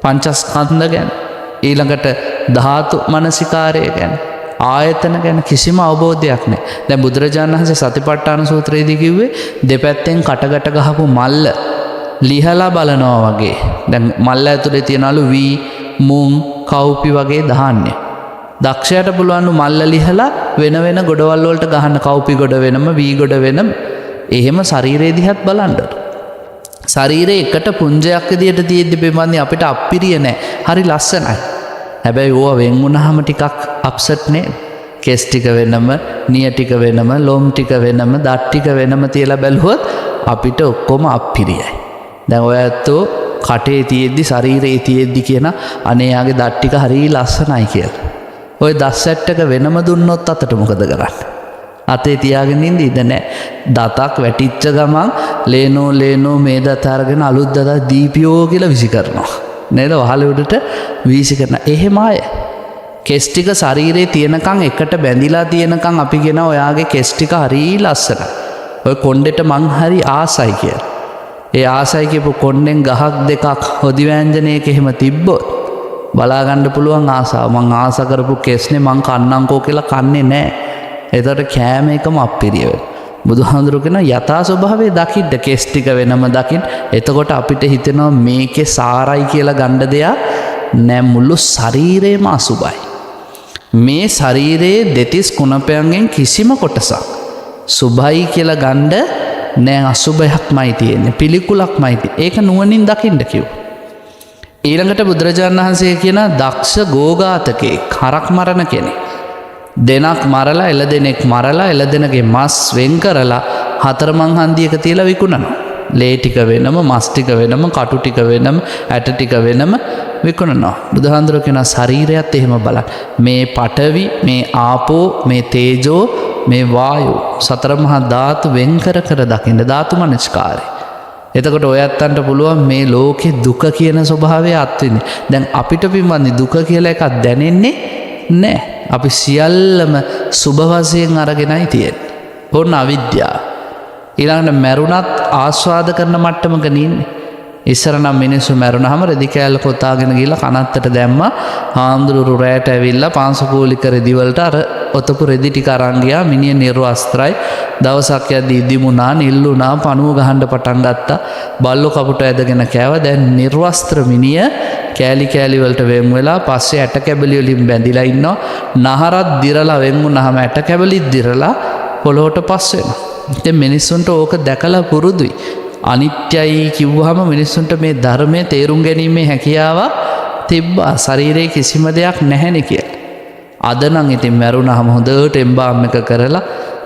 පංචස්කන්ධ ගැන ඊළඟට ධාතු මනසිකාරය ගැන ආයතන ගැන කිසිම අවබෝධයක් නැහැ. දැන් බුදුරජාණන් වහන්සේ සතිපට්ඨාන සූත්‍රයේදී කිව්වේ දෙපැත්තෙන් කටකට ගහපු මල්ල ලිහලා බලනවා වගේ. දැන් මල්ල ඇතුලේ තියනලු වී මුං කව්පි වගේ ධාන්‍ය. දක්ෂයාට පුළුවන් මල්ල ලිහලා වෙන වෙන ගොඩවල් වලට ගහන්න කව්පි ගොඩ වෙනම වී ගොඩ වෙනම එහෙම ශරීරය දිහත් බලන්න. ශරීරයේ එකට පුංජයක් විදියට තියෙද්දි බෙමන්නේ අපිට අප්පිරිය නැහැ. හරි ලස්සනයි. හැබැයි ඕවා වෙන් වුණාම ටිකක් අප්සෙට් නේ. කෙස් ටික වෙනම, නිය ටික වෙනම, ලොම් ටික වෙනම, දත් ටික වෙනම තියලා බැලුවොත් අපිට ඔක්කොම අප්පිරියයි. දැන් ඔය ඇත්තෝ කටේ තියෙද්දි ශරීරයේ තියෙද්දි කියන අනේ යාගේ දත් ටික හරි ලස්සනයි කියලා. ඔය දත් සෙට් එක වෙනම දුන්නොත් අතට මොකද කරන්නේ? අතේ තියාගෙන ඉඳ ඉඳ නැහැ. දතක් වැටිච්ච ගමන් ලේනෝ මේ දත අරගෙන අලුත් දත දීපියෝ කියලා විසි කරනවා. නේද? වහල උඩට වීසි කරන. එහෙම අය. කෙස් ටික ශරීරයේ තියෙනකන් එකට බැඳිලා තියෙනකන් අපි කියන ඔයාගේ කෙස් ටික හරි ලස්සනයි. ඔය කොණ්ඩෙට මං හරි ආසයි කියලා. ඒ ආසයි කියපු කොණ්ඩෙන් ගහක් දෙකක් හොදි ව්‍යංජනයක එහෙම තිබ්බොත් බලා ගන්න පුළුවන් ආසාව. මං ආස කරපු කෙස්නේ මං කන්නම්කෝ කියලා කන්නේ නැහැ. එතකොට කෑම එකම අප්පිරිය වෙනවා. බුදුහාඳුරු කියන යථා ස්වභාවය දකින්න කෙස් ටික වෙනම දකින්න. එතකොට අපිට හිතෙනවා මේකේ සාරයි කියලා ගන්න දෙයක් නෑ. මුළු ශරීරේම අසුබයි. මේ ශරීරයේ දෙතිස් කුණපයන්ගෙන් කිසිම කොටසක් සුභයි කියලා ගන්න නෑ. අසුභයක්මයි තියෙන්නේ. පිළිකුලක්මයි තියෙන්නේ. ඒක නුවණින් දකින්න කිව්වා. ඊළඟට බුදුරජාණන් වහන්සේ කියන දක්ෂ ගෝඝාතකේ හරක් මරණ කෙනෙක්. දෙනක් මරලා එළදෙනෙක් මරලා එළදෙනගේ මස් වෙන් කරලා හතරමං හන්දියක තියලා විකුණනවා. ලේ ටික වෙනම, මස් ටික වෙනම, කටු ටික වෙනම, ඇට ටික වෙනම විකුණනවා. බුදුහාඳුර කියන ශරීරයත් එහෙම බලන්න. මේ පඨවි, මේ ආපෝ, මේ තේජෝ, මේ වායෝ සතර මහා ධාතු වෙන් කර කර දකින්න ධාතු මනස්කාරය. එතකොට ඔයත්තන්ට පුළුවන් මේ ලෝකේ දුක කියන ස්වභාවය අත්විඳින්න. දැන් අපිට පින්වන්දි දුක කියලා එකක් දැනෙන්නේ නැහැ. අපි සියල්ලම සුභ වශයෙන් අරගෙනයි තියෙන්නේ. ඕන අවිද්‍යාව. ඊළඟට මැරුණත් ආස්වාද කරන මට්ටමක නින්නේ. ඉස්සර නම් මිනිස්සු මැරුණාම රෙදි කෑල්ල කොතාගෙන ගිහලා කනත්තට දැම්මා. හාමුදුරු රැට ඇවිල්ලා පාංශකූලික රෙදි වලට අර ඔතපු රෙදි ටික අරන් ගියා. මිනිහ නිර්වස්ත්‍රයි. දවසක් යද්දී ඉදිමුණා, නිල්ලුණා, පණුව ගහන්න පටන් ගත්තා. බල්ලෝ කපුට ඇදගෙන කෑවා. දැන් නිර්වස්ත්‍ර මිනිහ කෑලි කෑලි වලට වෙන් වෙලා පස්සේ ඇට කැබලි වලින් බැඳිලා ඉන්නවා. නහරත් දිරලා වෙන් වුණාම ඇට කැබලිත් දිරලා පොළොවට පස් වෙනවා. ඉතින් මිනිස්සුන්ට ඕක දැකලා පුරුදුයි. අනිත්‍යයි කිව්වහම මිනිස්සුන්ට මේ ධර්මයේ තේරුම් ගැනීමේ හැකියාව තිබ්බා. ශරීරයේ කිසිම දෙයක් නැහැනේ කියලා. අද නම් ඉතින් මැරුණාම හොඳට එම්බාම් එක කරලා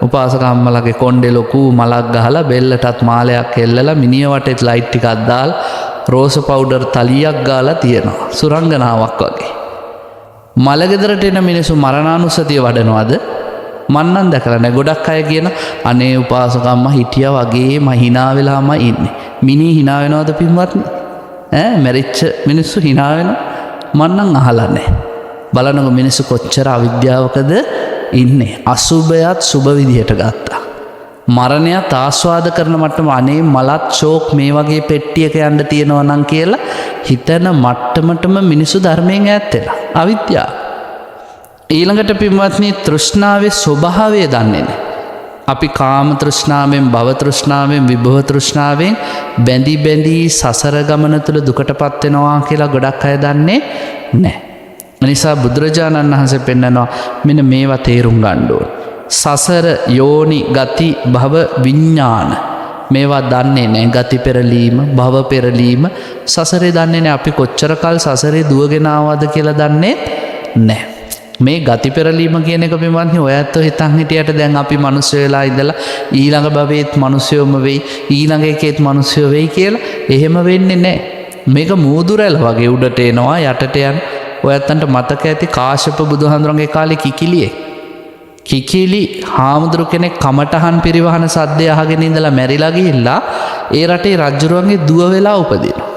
උපාසක අම්මලාගේ කොණ්ඩේ ලොකු මලක් ගහලා බෙල්ලටත් මාලයක් එල්ලලා මිනිහ වටේත් ලයිට් ටිකක් දාලා රෝස පවුඩර් තලියක් ගාලා තියෙනවා. සුරංගනාවක් වගේ. මලගෙදරට එන මිනිස්සු මරණානුස්සතිය වඩනවද? මන්නම් දැකලා නැහැ. ගොඩක් අය කියන අනේ උපාසක අම්මා හිටියා වගේම hina වෙලාම ඉන්නේ. මිනි hina වෙනවද පින්වත්නි? මැරිච්ච මිනිස්සු hina වෙනව? මන්නම් අහලා නැහැ. බලනකො මිනිස්සු කොච්චර අවිද්‍යාවකද ඉන්නේ. අසුභයත් සුභ විදිහට ගත්තා. මරණයත් ආස්වාද කරන මට්ටම අනේ මලත් ෂෝක් මේ වගේ පෙට්ටියක යන්න තියෙනවා නම් කියලා හිතන මට්ටමටම මිනිස්සු ධර්මයෙන් ඈත් වෙලා. අවිද්‍යාව. ඊළඟට පින්වත්නි තෘෂ්ණාවේ ස්වභාවය දන්නේ නැහැ. අපි කාම තෘෂ්ණාවෙන්, භව තෘෂ්ණාවෙන්, විභව තෘෂ්ණාවෙන් බැඳි බැඳි සසර ගමන තුළ දුකටපත් වෙනවා කියලා ගොඩක් අය දන්නේ නැහැ. නිසා බුදුරජාණන් වහන්සේ පෙන්නනවා මෙන්න මේවා තේරුම් ගන්න ඕන. සසර යෝනි ගති භව විඥාන මේවා දන්නේ නැහැ. ගති පෙරලීම, භව පෙරලීම සසරේ දන්නේ නැහැ. අපි කොච්චර කල් සසරේ දුවගෙන ආවද කියලා දන්නේ නැහැ. මේ ගති පෙරලීම කියන එක පින්වත්නි ඔයත් හිතන් හිටියට දැන් අපි මිනිස්සු වෙලා ඉඳලා ඊළඟ භවෙත් මිනිස්සුයොම වෙයි, ඊළඟ එකේත් මිනිස්සුයෝ වෙයි කියලා එහෙම වෙන්නේ නැහැ. මේක මූදුරැල වගේ උඩට එනවා යටට යන. ඔයත්තන්ට මතක ඇති කාශ්‍යප බුදුහාඳුරන්ගේ කාලේ කිකිලි හාමුදුරු කෙනෙක් කමටහන් පිරිවහන සද්දය අහගෙන ඉඳලා මැරිලා ගිහිල්ලා ඒ රටේ රජුරුවන්ගේ දුව වෙලා උපදිනවා.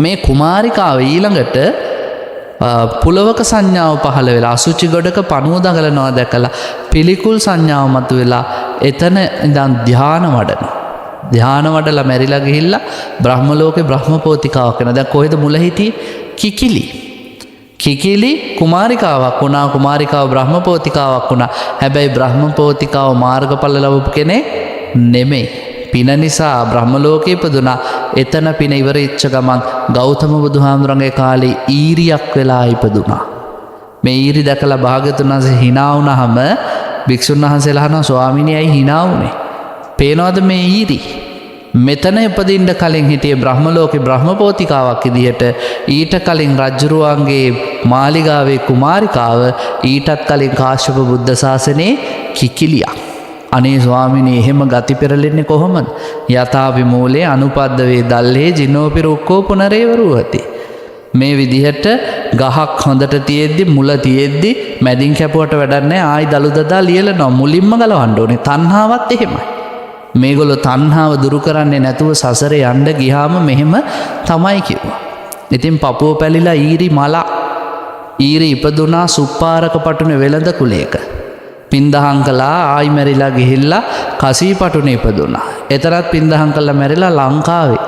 මේ කුමාරිකාව ඊළඟට පුලවක සංඥාව පහළ වෙලා අසුචි ගොඩක පණුව දඟලනවා දැකලා පිළිකුල් සංඥාව මතුවෙලා එතන ඉඳන් ධ්‍යාන වඩනවා. ධ්‍යාන වඩලා මැරිලා ගිහිල්ලා බ්‍රහ්ම ලෝකේ බ්‍රහ්මපෝතිකාවක් වෙනවා. දැන් කොහෙද මුල හිටියේ? කිකිලි. කිකිලි කුමාරිකාවක් වුණා. කුමාරිකාව බ්‍රහ්මපෝතිකාවක් වුණා. හැබැයි බ්‍රහ්මපෝතිකාව මාර්ගඵල ලැබපු කෙනෙක් නෙමෙයි. පින නිසා බ්‍රහ්ම ලෝකේ ඉපදුනා. එතන පින ඉවරෙච්ච ගමන් ගෞතම බුදුහාමුදුරන්ගේ කාලේ ඊරියක් වෙලා ඉපදුනා. මේ ඊරි දැකලා භාග්‍යවතුන් වහන්සේ hina වුණාම භික්ෂුන් වහන්සේලා අහනවා ස්වාමීනි ඇයි hina වුනේ? පේනවද මේ ඊරි? මෙතන ඉපදින්න කලින් හිටියේ බ්‍රහ්ම ලෝකේ බ්‍රහ්මපෝතිකාවක් විදියට. ඊට කලින් රජ්ජුරුවන්ගේ මාලිගාවේ කුමාරිකාව. ඊටත් කලින් කාශ්‍යප බුද්ධ ශාසනයේ කිකිලියක්. අනේ ස්වාමිනී එහෙම ගති පෙරලෙන්නේ කොහොමද? යථා විමූලේ අනුපද්ද වේ දල්හේ ජිනෝපි රුක්කෝ පුනරේවරුවති. මේ විදිහට ගහක් හොඳට තියෙද්දි මුල තියෙද්දි මැදින් කැපුවට වැඩක් නැහැ. ආයි දලු දදා ලියලනවා. මුලින්ම ගලවන්න ඕනේ. තණ්හාවත් එහෙමයි. මේගොල්ලෝ තණ්හාව දුරු කරන්නේ නැතුව සසරේ යන්න ගියාම මෙහෙම තමයි කිව්වා. ඉතින් පපුව පැලිලා ඊරි මල ඊරි ඉපදුනා සුප්පාරක පටුනේ වෙළඳ කුලයක. පින්දහම් කළා ආයි මැරිලා ගිහිල්ලා කසී පටුනේ ඉපදුනා. එතරම් පින්දහම් කළා මැරිලා ලංකාවේ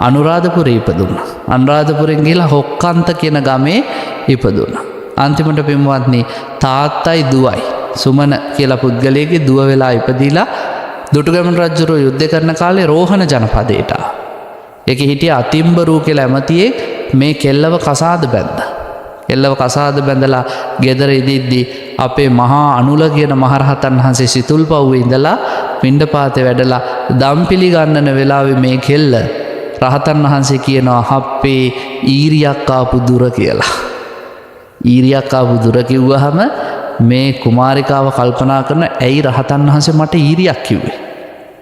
අනුරාධපුරේ ඉපදුනා. අනුරාධපුරෙන් ගිහිල්ලා හොක්කන්ත කියන ගමේ ඉපදුනා. අන්තිමට පින්වත්නි තාත්තයි දුවයි සුමන කියලා පුද්ගලයෙක්ගේ දුව වෙලා ඉපදිලා දුටුගැමුණු රජුරෝ යුද්ධ කරන කාලේ රෝහණ ජනපදයට. ඒකේ හිටිය අතිම්බරු කියලා ඇමතියෙක් මේ කෙල්ලව කසාද බැන්දා. කෙල්ලව කසාද බැඳලා ගෙදර ඉදිද්දි අපේ මහා අනුල කියන මහරහතන් වහන්සේ සිතුල්පව්වේ ඉඳලා පිණ්ඩපාතේ වැඩලා දම් පිළිගන්නන වෙලාවේ මේ කෙල්ල රහතන් වහන්සේ කියනවා හප්පේ ඊරියක් ආපු දුර කියලා. ඊරියක් ආපු දුර කිව්වහම මේ කුමාරිකාව කල්පනා කරන ඇයි රහතන් වහන්සේ මට ඊරියක් කිව්වේ?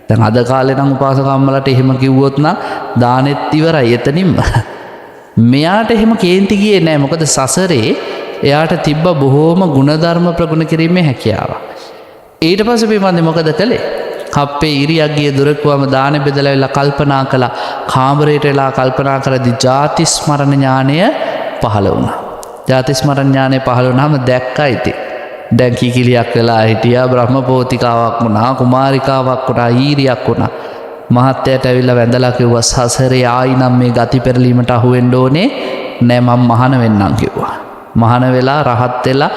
දැන් අද කාලේ නම් උපාසකම්මලට එහෙම කිව්වොත් නම් දානෙත් ඉවරයි එතනින්ම. මෙයාට එහෙම කේන්ති ගියේ නෑ. මොකද සසරේ එයාට තිබ්බ බොහෝම ගුණධර්ම ප්‍රගුණ කිරීමේ හැකියාව. ඊට පස්සේ පින්වත්නි මොකද කළේ? කප්පේ ඊරියක් ගිය දුරකුවම දානෙ බෙදලා වෙලා කල්පනා කළා. කාමරයට වෙලා කල්පනා කරද්දී ජාති ස්මරණ ඥානය පහළ වුණා. ජාති ස්මරණ ඥානය පහළ වුණාම දැක්කා ඉතින්. දැන් කිකිලියක් වෙලා හිටියා. බ්‍රහ්මපෝතිකාවක් වුණා. කුමාරිකාවක් වුණා. ඊරියක් වුණා. මහත්තයට ඇවිල්ලා වැඳලා කිව්වා සසරේ ආයි නම් මේ ගති පෙරලීමට අහු වෙන්න ඕනේ නෑ මම මහාන වෙන්නම් කිව්වා. මහාන වෙලා රහත් වෙලා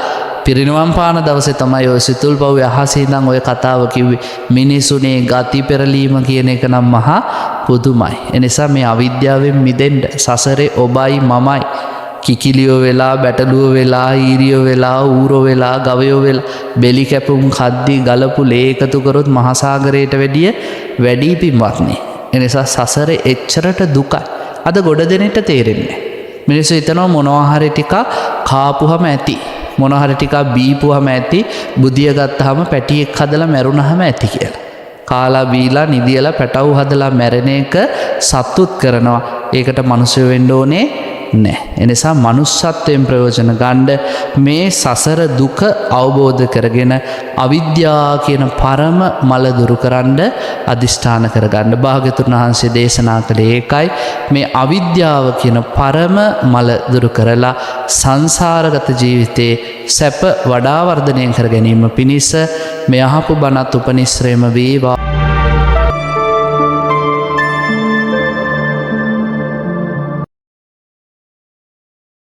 පිරිනිවන් පාන දවසේ තමයි ඔය සිතුල්පව්වේ අහසේ ඉඳන් ඔය කතාව කිව්වේ. මිනිසුනේ ගති පෙරලීම කියන එක නම් මහා පුදුමයි. ඒ නිසා මේ අවිද්‍යාවෙන් මිදෙන්න සසරේ ඔබයි මමයි කිකිලියෝ වෙලා බැටළුවෝ වෙලා ඊරියෝ වෙලා ඌරෝ වෙලා ගවයෝ වෙලා බෙලි කැපුම් කද්දි ගලපු ලේ එකතු කරොත් මහසાગරයට වැඩි පින්වත්නි. ඒ නිසා සසරේ එච්චරට දුකයි. අද ගොඩ දෙනෙට තේරෙන්නේ. මිනිස්සු හිතනවා මොනවා හරි ටිකක් කාපුවම ඇති. මොනවා හරි ටිකක් බීපුවම ඇති. බුදිය ගත්තාම පැටියෙක් හදලා මැරුණාම ඇති කියලා. කාලා බීලා නිදියලා පැටවු හදලා මැරෙන එක සතුත් කරනවා. ඒකට මිනිස්සු වෙන්න ඕනේ නෑ. එනිසා මනුස්සත්වයෙන් ප්‍රයෝජන ගන්න මේ සසර දුක අවබෝධ කරගෙන අවිද්‍යාව කියන පරම මල දුරු කරන්න අදිෂ්ඨාන කරගන්න. භාග්‍යවතුන් වහන්සේ දේශනා කළේ ඒකයි. මේ අවිද්‍යාව කියන පරම මල දුරු කරලා සංසාරගත ජීවිතේ සැප වඩා වර්ධනය කර ගැනීම පිණිස මේ අහපු බණත් උපනිශ්‍රේම වේවා.